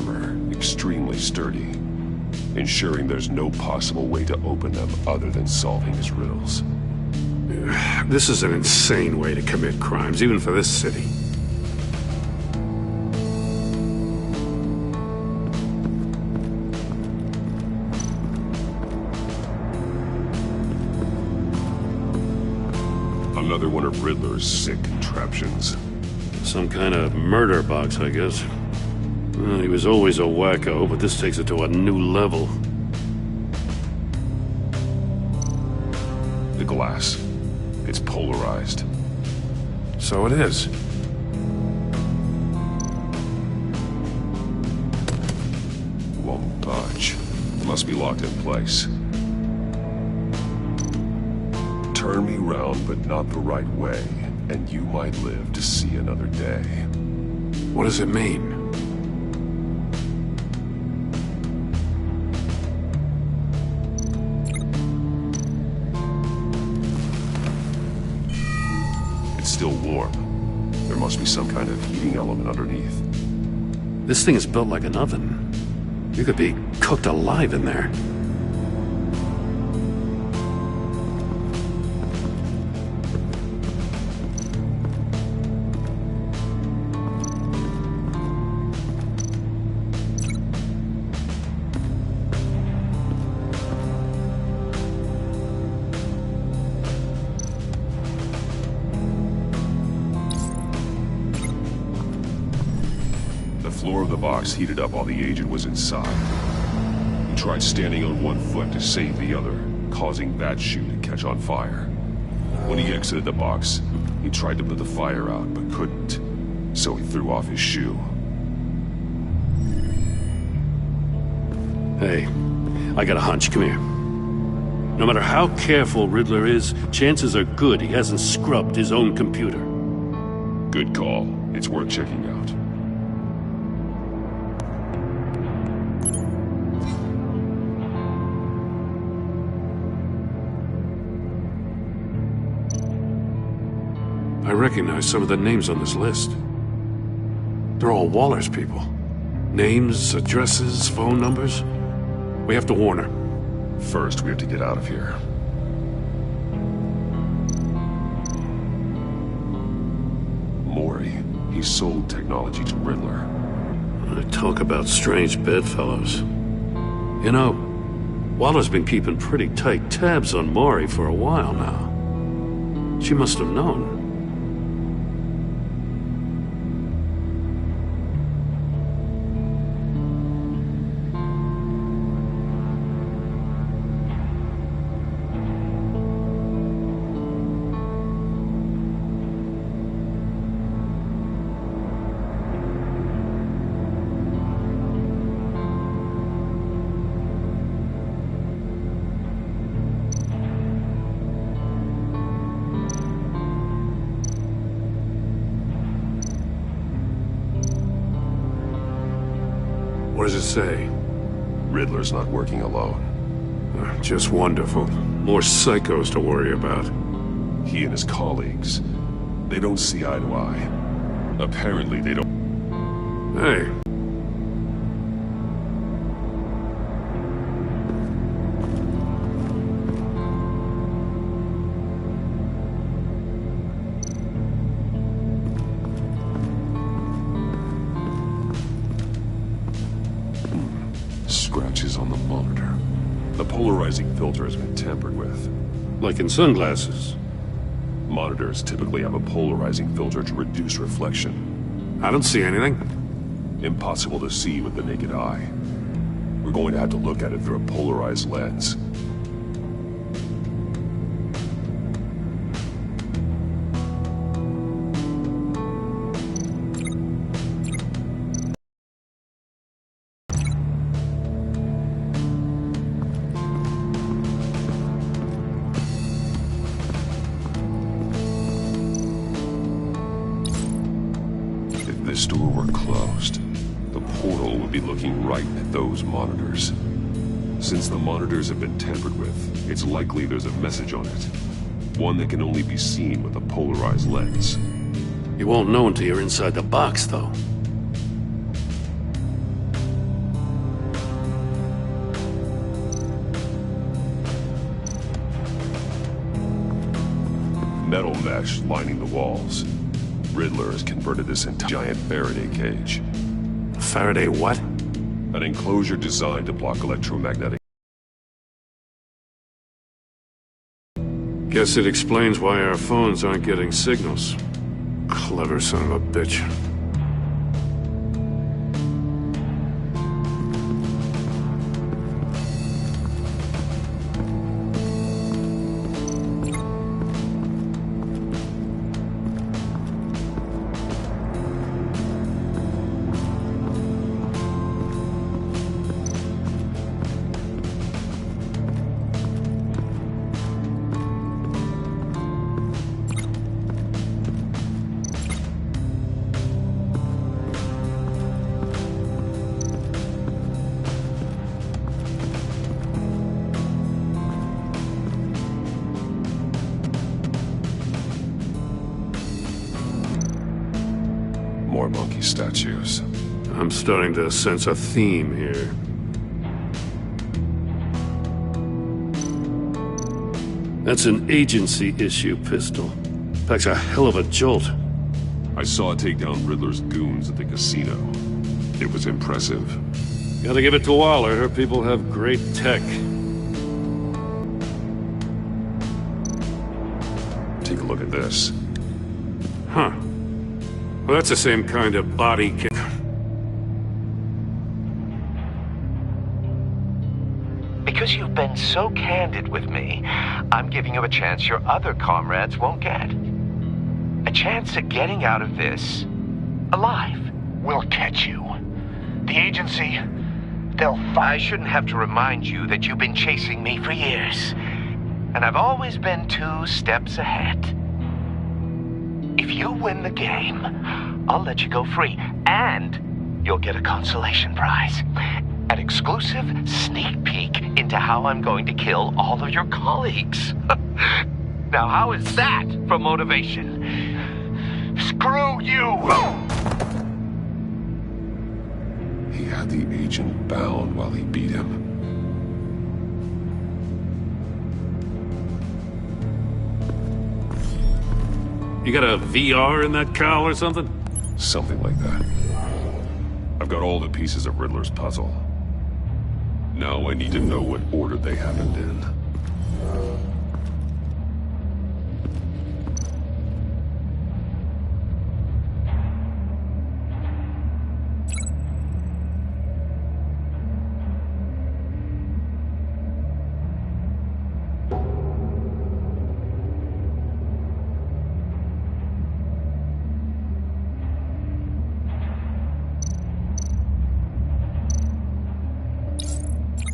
however, extremely sturdy, ensuring there's no possible way to open them other than solving his riddles. This is an insane way to commit crimes, even for this city. Another one of Riddler's sick contraptions. Some kind of murder box, I guess. Well, he was always a wacko, but this takes it to a new level. The glass. It's polarized. So it is. Won't budge. Must be locked in place. Turn me round, but not the right way, and you might live to see another day. What does it mean? It's still warm. There must be some kind of heating element underneath. This thing is built like an oven. You could be cooked alive in there. The floor of the box heated up while the agent was inside. He tried standing on one foot to save the other, causing that shoe to catch on fire. When he exited the box, he tried to put the fire out, but couldn't, so he threw off his shoe. Hey, I got a hunch. Come here. No matter how careful Riddler is, chances are good he hasn't scrubbed his own computer. Good call. It's worth checking out. I recognize some of the names on this list. They're all Waller's people. Names, addresses, phone numbers. We have to warn her. First, we have to get out of here. Mori. He sold technology to Riddler. Talk about strange bedfellows. You know, Waller's been keeping pretty tight tabs on Mori for a while now. She must have known. What does it say? Riddler's not working alone. Just wonderful. More psychos to worry about. He and his colleagues, they don't see eye to eye. Apparently they don't... Hey. Scratches on the monitor. The polarizing filter has been tampered with. Like in sunglasses. Monitors typically have a polarizing filter to reduce reflection. I don't see anything. Impossible to see with the naked eye. We're going to have to look at it through a polarized lens. If this door were closed, the portal would be looking right at those monitors. Since the monitors have been tampered with, it's likely there's a message on it. One that can only be seen with a polarized lens. You won't know until you're inside the box, though. mesh lining the walls. Riddler has converted this into a giant Faraday cage. Faraday what? An enclosure designed to block electromagnetic. Guess it explains why our phones aren't getting signals. Clever son of a bitch. More monkey statues. I'm starting to sense a theme here. That's an agency issue pistol. Packs a hell of a jolt. I saw it take down Riddler's goons at the casino. It was impressive. Gotta give it to Waller. Her people have great tech. Take a look at this. Huh. Well, that's the same kind of body kick. Because you've been so candid with me, I'm giving you a chance your other comrades won't get. A chance at getting out of this alive. We'll catch you. The agency, I shouldn't have to remind you that you've been chasing me for years. And I've always been 2 steps ahead. If you win the game, I'll let you go free, and you'll get a consolation prize. An exclusive sneak peek into how I'm going to kill all of your colleagues. Now, how is that for motivation? Screw you! He had the agent bound while he beat him. You got a VR in that cowl or something? Something like that. I've got all the pieces of Riddler's puzzle. Now I need to know what order they happened in.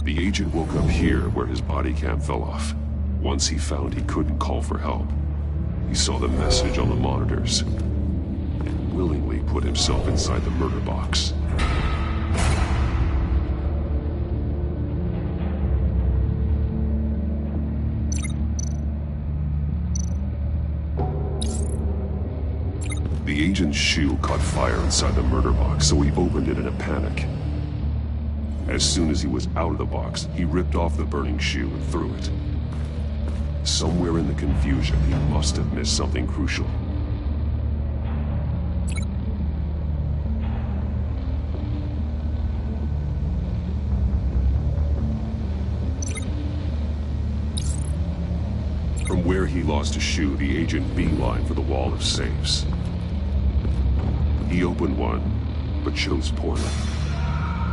The agent woke up here where his body cam fell off. Once he found he couldn't call for help, he saw the message on the monitors and willingly put himself inside the murder box. The agent's shoe caught fire inside the murder box, so he opened it in a panic. As soon as he was out of the box, he ripped off the burning shoe and threw it. Somewhere in the confusion, he must have missed something crucial. From where he lost a shoe, the agent beelined for the wall of safes. He opened one, but chose poorly.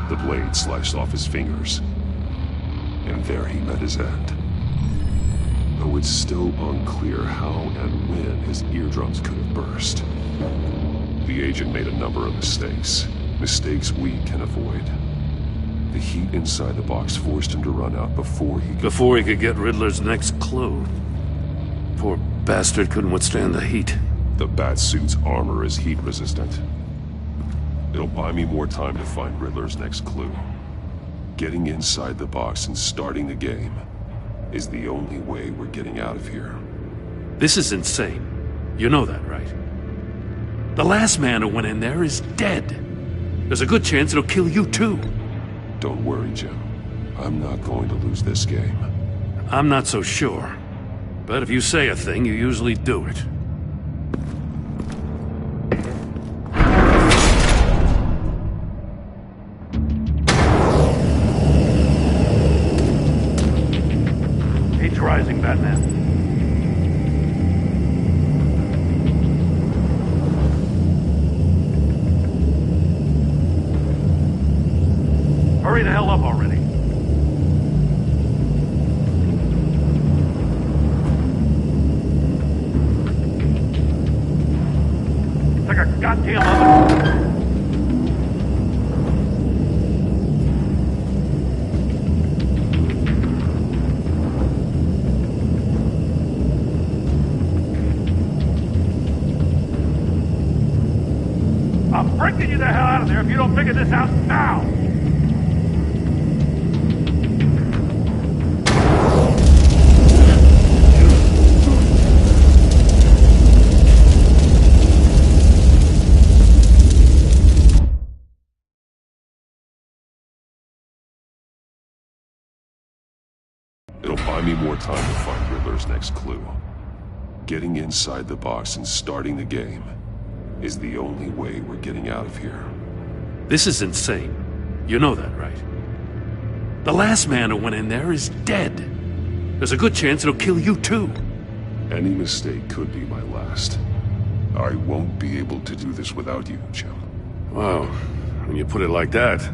The blade sliced off his fingers, and there he met his end. Though it's still unclear how and when his eardrums could have burst. The agent made a number of mistakes. Mistakes we can avoid. The heat inside the box forced him to run out before he could get Riddler's next clue. Poor bastard couldn't withstand the heat. The Batsuit's armor is heat resistant. It'll buy me more time to find Riddler's next clue. Getting inside the box and starting the game is the only way we're getting out of here. This is insane. You know that, right? The last man who went in there is dead. There's a good chance it'll kill you too. Don't worry, Jim. I'm not going to lose this game. I'm not so sure. But if you say a thing, you usually do it. rising, Batman. Hurry the hell up already. It's like a goddamn oven. I'm breaking you the hell out of there if you don't figure this out now! It'll buy me more time to find Riddler's next clue. Getting inside the box and starting the game is the only way we're getting out of here. This is insane. You know that, right? The last man who went in there is dead. There's a good chance it'll kill you too. Any mistake could be my last. I won't be able to do this without you, Jim. Wow, when you put it like that,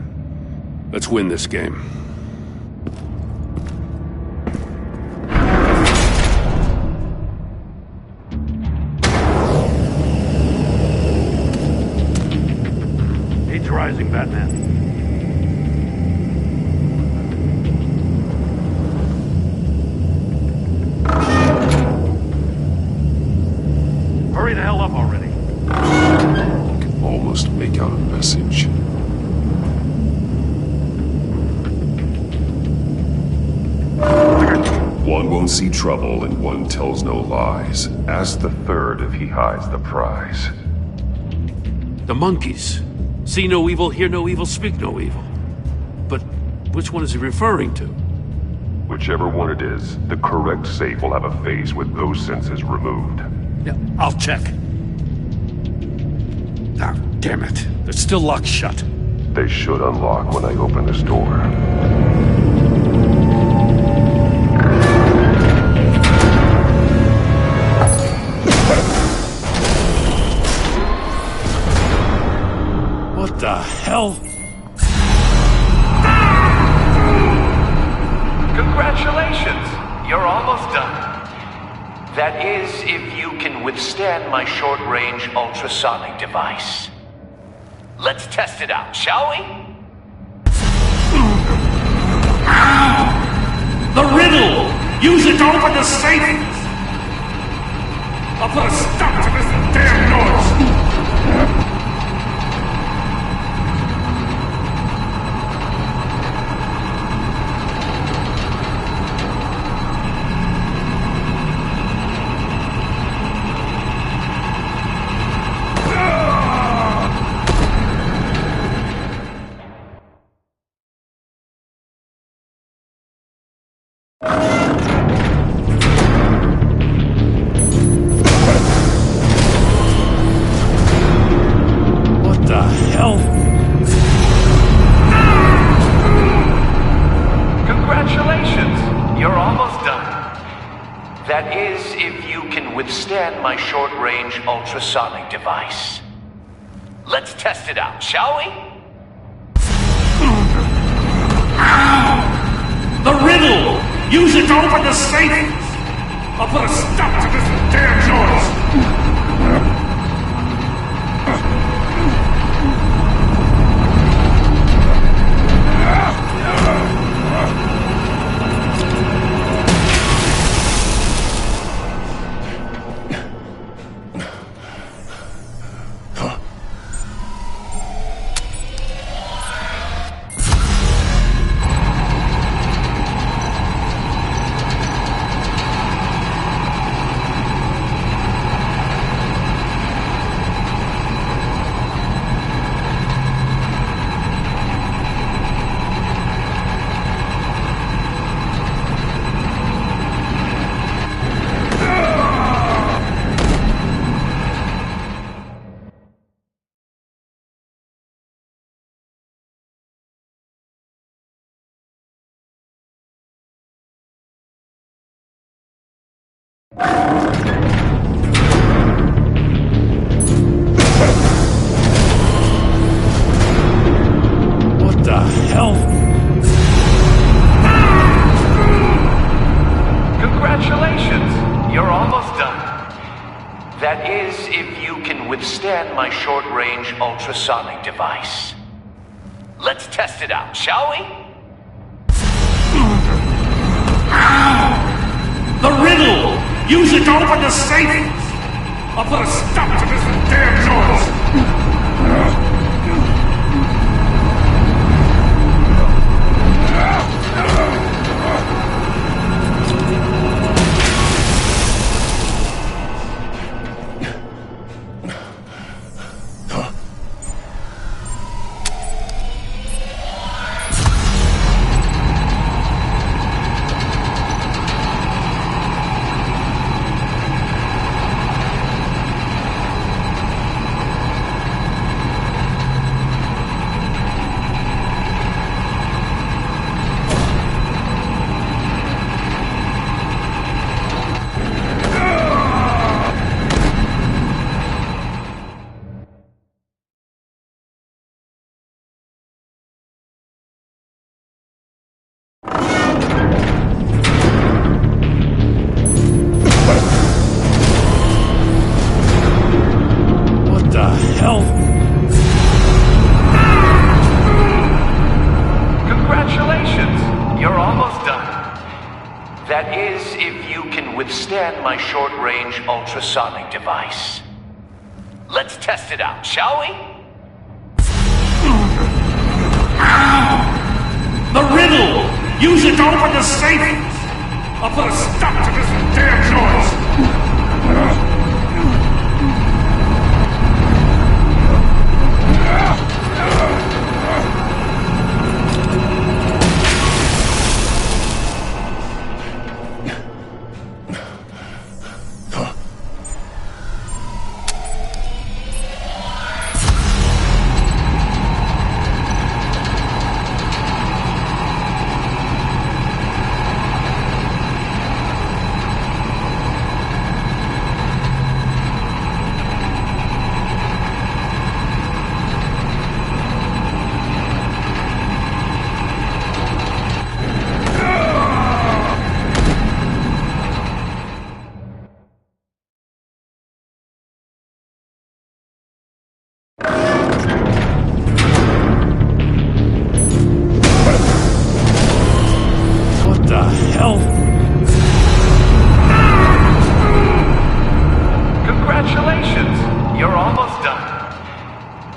let's win this game. Rising, Batman. Hurry the hell up already. I can almost make out a message. One won't see trouble and one tells no lies. Ask the third if he hides the prize. The monkeys. See no evil, hear no evil, speak no evil. But which one is he referring to? Whichever one it is, the correct safe will have a face with those senses removed. Yeah, I'll check. Ah, damn it. They're still locked shut. They should unlock when I open this door. What the hell? Congratulations! You're almost done. That is, if you can withstand my short-range ultrasonic device. Let's test it out, shall we? The riddle! Use it to open the safe! I'll put a stop to this damn noise! My short-range ultrasonic device. Let's test it out, shall we? The riddle! Use it to open the safe! I'll put a stop to this damn noise! What the hell? Congratulations! You're almost done. That is, if you can withstand my short-range ultrasonic device. Let's test it out, shall we? The riddle! Use it to open the safe! I'll put a stop to this damn noise! Short-range ultrasonic device. Let's test it out, shall we? The riddle! Use it to open the safe! I'll put a stop to this damn noise!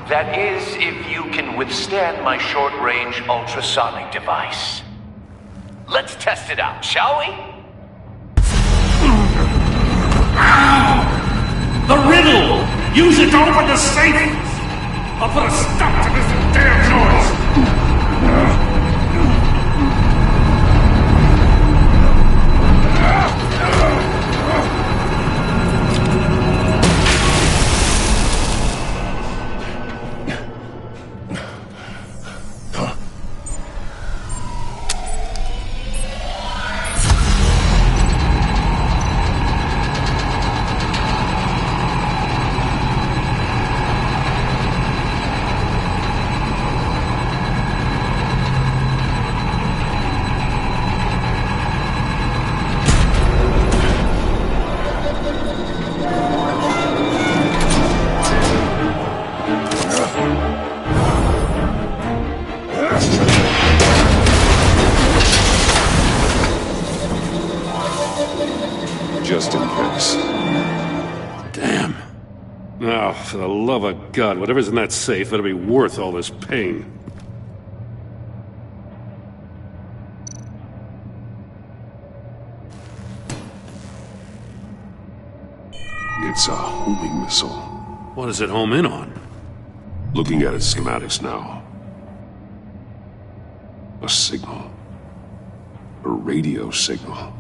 That is, if you can withstand my short-range ultrasonic device. Let's test it out, shall we? The riddle! Use it to open the safe! I'll put a stop to this damn noise! Just in case. Damn. Now, for the love of God, whatever's in that safe better be worth all this pain. It's a homing missile. What does it home in on? Looking at its schematics now. A signal. A radio signal.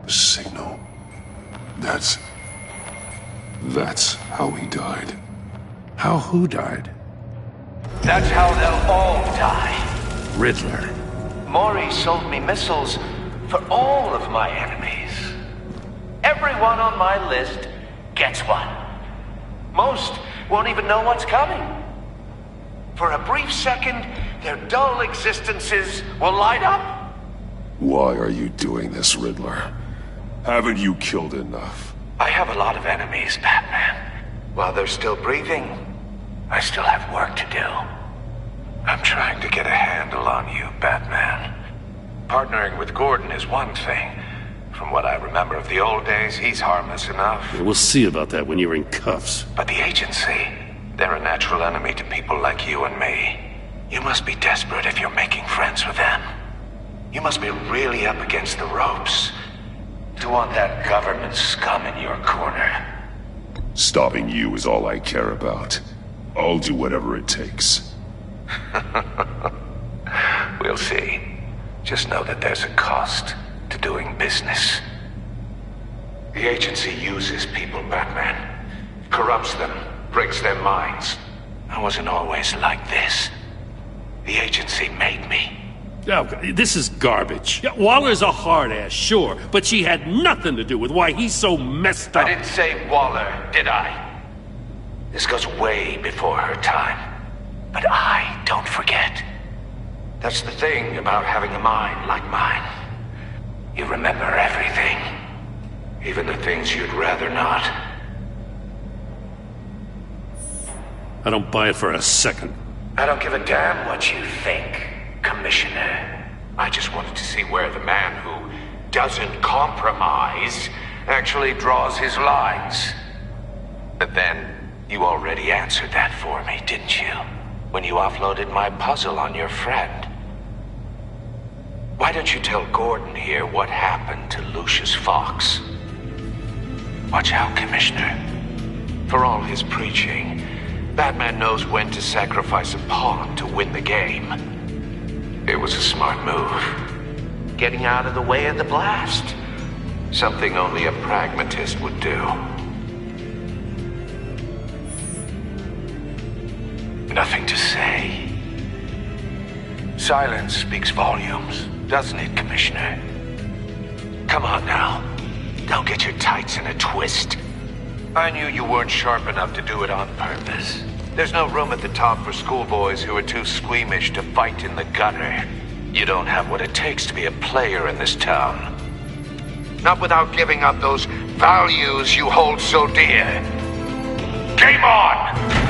A signal. That's how he died. How who died? That's how they'll all die. Riddler. Maury sold me missiles for all of my enemies. Everyone on my list gets one. Most won't even know what's coming. For a brief second, their dull existences will light up. Why are you doing this, Riddler? Haven't you killed enough? I have a lot of enemies, Batman. While they're still breathing, I still have work to do. I'm trying to get a handle on you, Batman. Partnering with Gordon is one thing. From what I remember of the old days, he's harmless enough. We'll see about that when you're in cuffs. But the agency, they're a natural enemy to people like you and me. You must be desperate if you're making friends with them. You must be really up against the ropes to want that government scum in your corner. Stopping you is all I care about. I'll do whatever it takes. We'll see. Just know that there's a cost to doing business. The agency uses people, Batman. Corrupts them, breaks their minds. I wasn't always like this. The agency made me. Oh, this is garbage. Yeah, Waller's a hard ass, sure, but she had nothing to do with why he's so messed up. I didn't say Waller, did I? This goes way before her time. But I don't forget. That's the thing about having a mind like mine. You remember everything. Even the things you'd rather not. I don't buy it for a second. I don't give a damn what you think, Commissioner. I just wanted to see where the man who doesn't compromise actually draws his lines. But then, you already answered that for me, didn't you? When you offloaded my puzzle on your friend. Why don't you tell Gordon here what happened to Lucius Fox? Watch out, Commissioner. For all his preaching, Batman knows when to sacrifice a pawn to win the game. It was a smart move. Getting out of the way of the blast. Something only a pragmatist would do. Nothing to say. Silence speaks volumes, doesn't it, Commissioner? Come on now. Don't get your tights in a twist. I knew you weren't sharp enough to do it on purpose. There's no room at the top for schoolboys who are too squeamish to fight in the gutter. You don't have what it takes to be a player in this town. Not without giving up those values you hold so dear. Game on!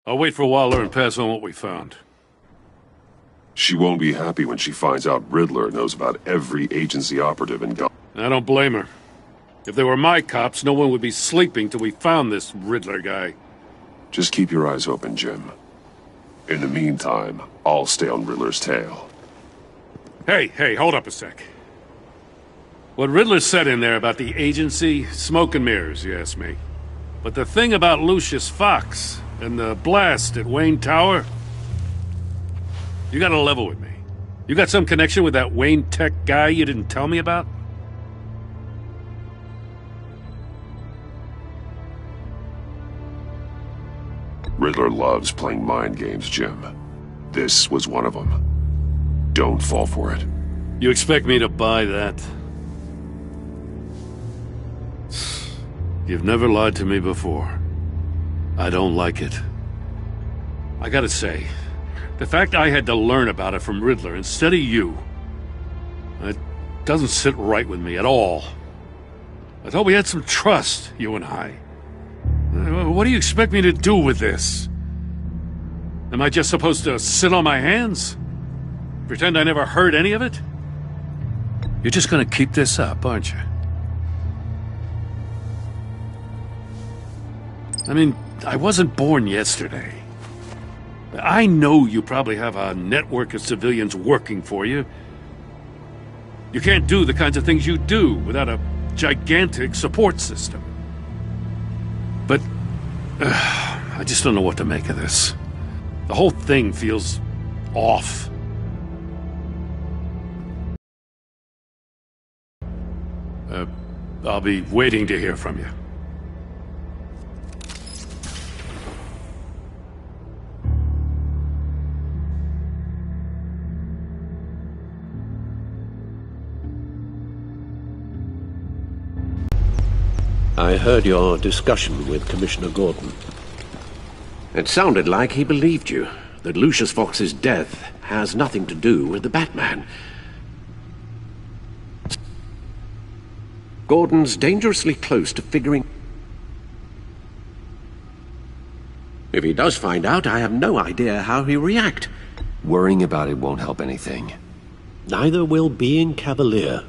I'll wait for Waller and pass on what we found. She won't be happy when she finds out Riddler knows about every agency operative in Gotham. I don't blame her. If they were my cops, no one would be sleeping till we found this Riddler guy. Just keep your eyes open, Jim. In the meantime, I'll stay on Riddler's tail. Hey, hold up a sec. What Riddler said in there about the agency, smoke and mirrors, you ask me. But the thing about Lucius Fox and the blast at Wayne Tower, you gotta level with me. You got some connection with that Wayne Tech guy you didn't tell me about? Riddler loves playing mind games, Jim. This was one of them. Don't fall for it. You expect me to buy that? You've never lied to me before. I don't like it. I gotta say, the fact I had to learn about it from Riddler instead of you, it doesn't sit right with me at all. I thought we had some trust, you and I. What do you expect me to do with this? Am I just supposed to sit on my hands? Pretend I never heard any of it? You're just gonna keep this up, aren't you? I mean, I wasn't born yesterday. I know you probably have a network of civilians working for you. You can't do the kinds of things you do without a gigantic support system. But I just don't know what to make of this. The whole thing feels off. I'll be waiting to hear from you. I heard your discussion with Commissioner Gordon. It sounded like he believed you, that Lucius Fox's death has nothing to do with the Batman. Gordon's dangerously close to figuring... If he does find out, I have no idea how he'll react. Worrying about it won't help anything. Neither will being cavalier.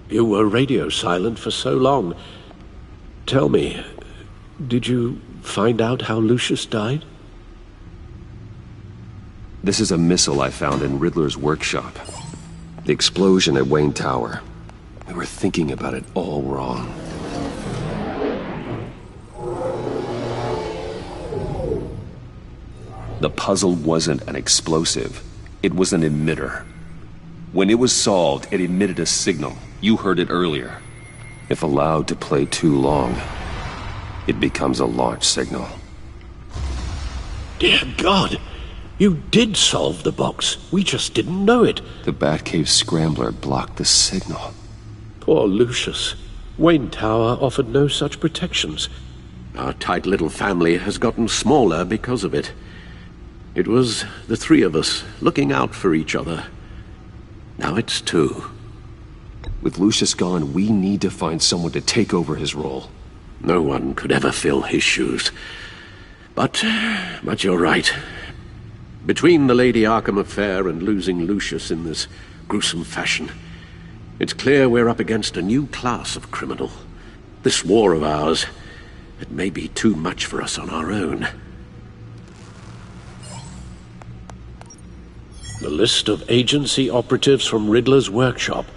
You were radio silent for so long. Tell me, did you find out how Lucius died? This is a missile I found in Riddler's workshop. The explosion at Wayne Tower. We were thinking about it all wrong. The puzzle wasn't an explosive. It was an emitter. When it was solved, it emitted a signal. You heard it earlier. If allowed to play too long, it becomes a launch signal. Dear God! You did solve the box. We just didn't know it. The Batcave scrambler blocked the signal. Poor Lucius. Wayne Tower offered no such protections. Our tight little family has gotten smaller because of it. It was the three of us looking out for each other. Now it's two. With Lucius gone, we need to find someone to take over his role. No one could ever fill his shoes. But you're right. Between the Lady Arkham affair and losing Lucius in this gruesome fashion, it's clear we're up against a new class of criminal. This war of ours, it may be too much for us on our own. The list of agency operatives from Riddler's workshop.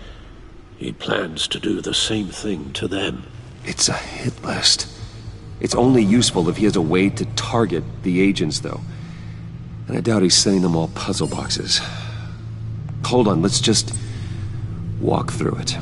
He plans to do the same thing to them. It's a hit list. It's only useful if he has a way to target the agents, though. And I doubt he's sending them all puzzle boxes. Hold on, let's just walk through it.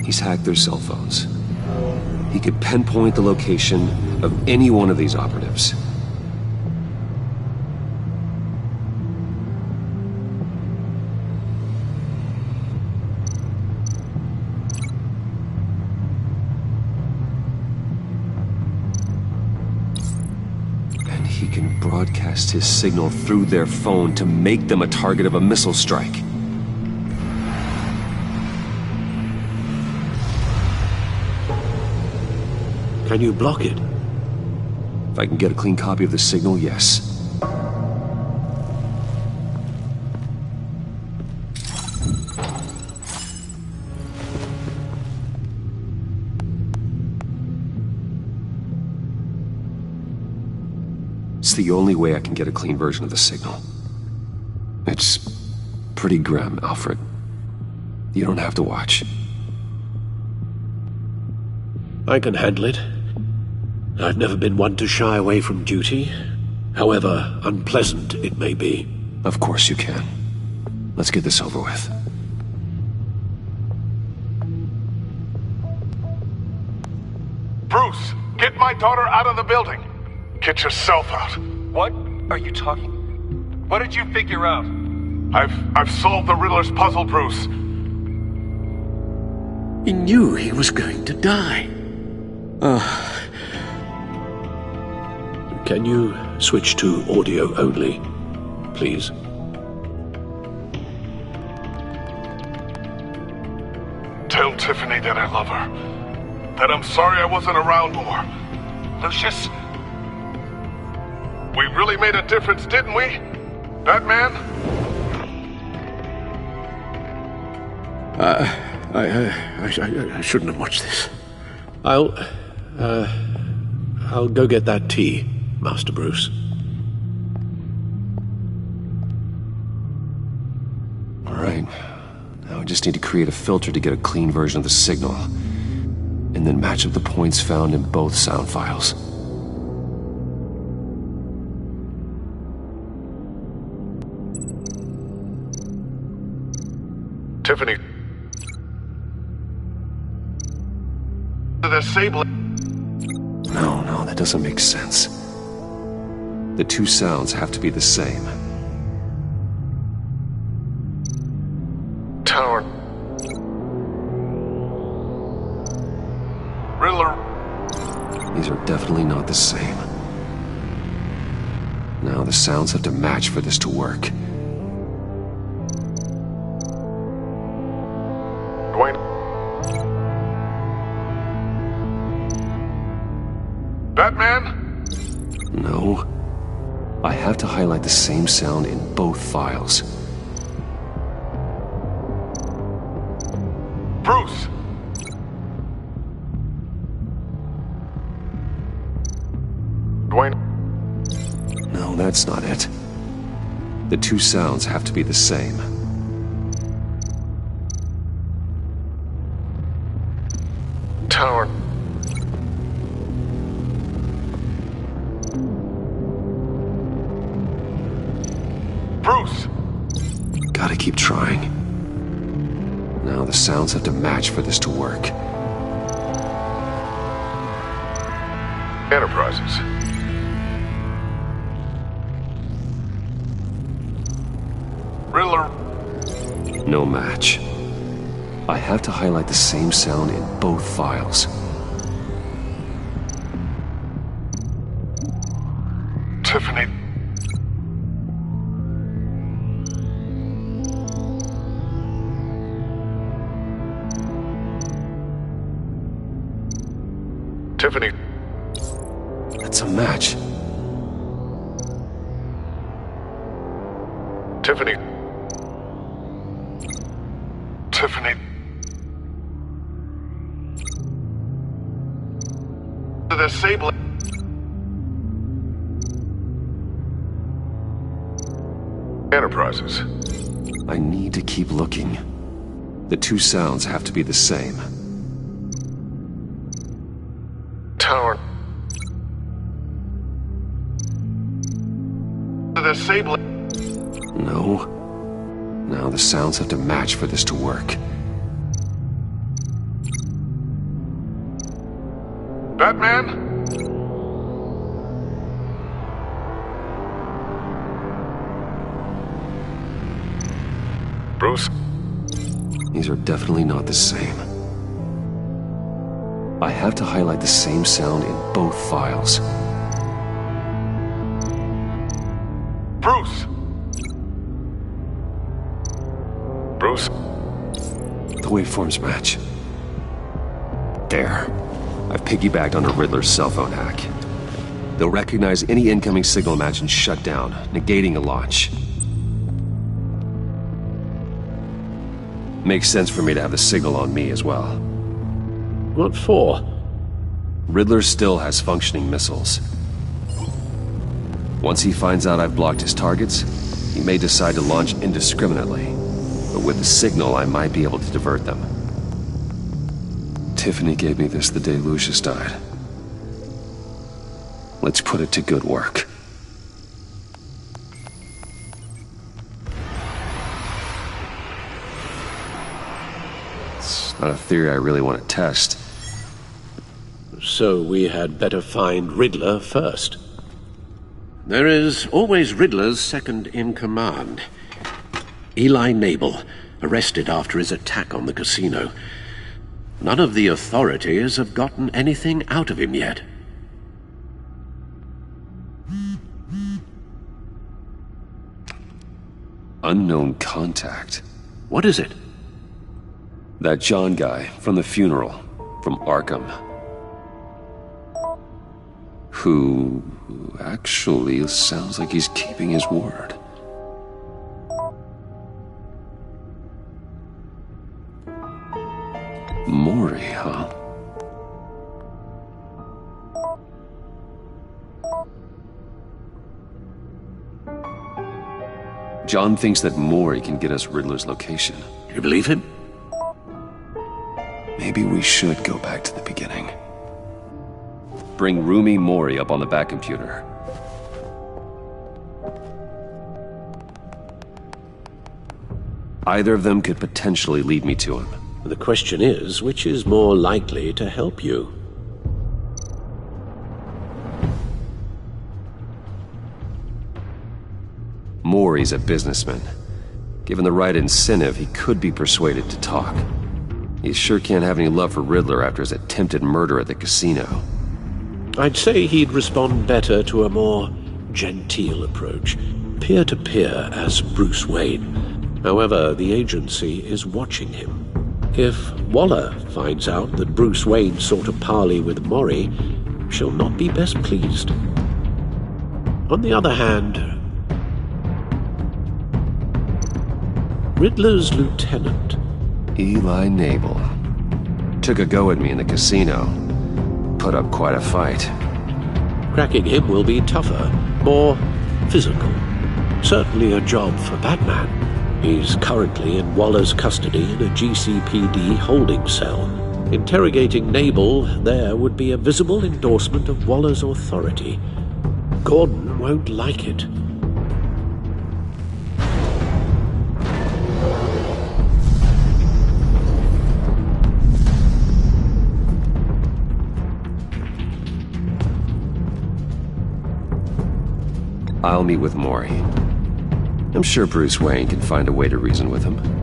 He's hacked their cell phones. He could pinpoint the location of any one of these operatives. And he can broadcast his signal through their phone to make them a target of a missile strike. Can you block it? If I can get a clean copy of the signal, yes. It's the only way I can get a clean version of the signal. It's pretty grim, Alfred. You don't have to watch. I can handle it. I've never been one to shy away from duty, however unpleasant it may be. Of course you can. Let's get this over with. Bruce, get my daughter out of the building. Get yourself out. What are you talking? What did you figure out? I've solved the Riddler's puzzle, Bruce. He knew he was going to die. Can you switch to audio only, please? Tell Tiffany that I love her. That I'm sorry I wasn't around more. Lucius? We really made a difference, didn't we? Batman? I shouldn't have watched this. I'll I'll go get that tea, Master Bruce. Alright. Now I just need to create a filter to get a clean version of the signal. And then match up the points found in both sound files. Tiffany. The Sable. No, that doesn't make sense. The two sounds have to be the same. Tower. Riddler. These are definitely not the same. Now the sounds have to match for this to work. Dwayne. Batman? No. I have to highlight the same sound in both files. Bruce. Dwayne. No, that's not it. The two sounds have to be the same. Tower. Bruce. Gotta keep trying. Now the sounds have to match for this to work. Enterprises. Riddler. No match. I have to highlight the same sound in both files. Tiffany. Tiffany. That's a match. Tiffany. Tiffany. The Sable. Enterprises. I need to keep looking. The two sounds have to be the same. Tower. The Sable. No. Now the sounds have to match for this to work. Batman? Bruce? These are definitely not the same. I have to highlight the same sound in both files. Bruce? Bruce? The waveforms match. There. I've piggybacked on a Riddler's cell phone hack. They'll recognize any incoming signal match and shut down, negating a launch. Makes sense for me to have the signal on me as well. What for? Riddler still has functioning missiles. Once he finds out I've blocked his targets, he may decide to launch indiscriminately. But with the signal, I might be able to divert them. Tiffany gave me this the day Lucius died. Let's put it to good work. It's not a theory I really want to test. So we had better find Riddler first. There is always Riddler's second-in-command. Eli Nabel, arrested after his attack on the casino. None of the authorities have gotten anything out of him yet. Unknown contact. What is it? That John guy from the funeral, from Arkham. Who actually sounds like he's keeping his word. Maury, huh? John thinks that Mori can get us Riddler's location. You believe him? Maybe we should go back to the beginning. Bring Rumi Mori up on the back computer. Either of them could potentially lead me to him. The question is, which is more likely to help you? Mori's a businessman. Given the right incentive, he could be persuaded to talk. He sure can't have any love for Riddler after his attempted murder at the casino. I'd say he'd respond better to a more genteel approach, peer-to-peer as Bruce Wayne. However, the agency is watching him. If Waller finds out that Bruce Wayne sought a parley with Mori, she'll not be best pleased. On the other hand, Riddler's lieutenant, Eli Nabel, took a go at me in the casino. Put up quite a fight. Cracking him will be tougher, more physical. Certainly a job for Batman. He's currently in Waller's custody in a GCPD holding cell. Interrogating Nabel there would be a visible endorsement of Waller's authority. Gordon won't like it. I'll meet with Mori. I'm sure Bruce Wayne can find a way to reason with him.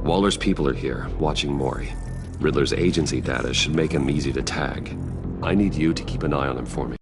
Waller's people are here, watching Mori. Riddler's agency data should make him easy to tag. I need you to keep an eye on him for me.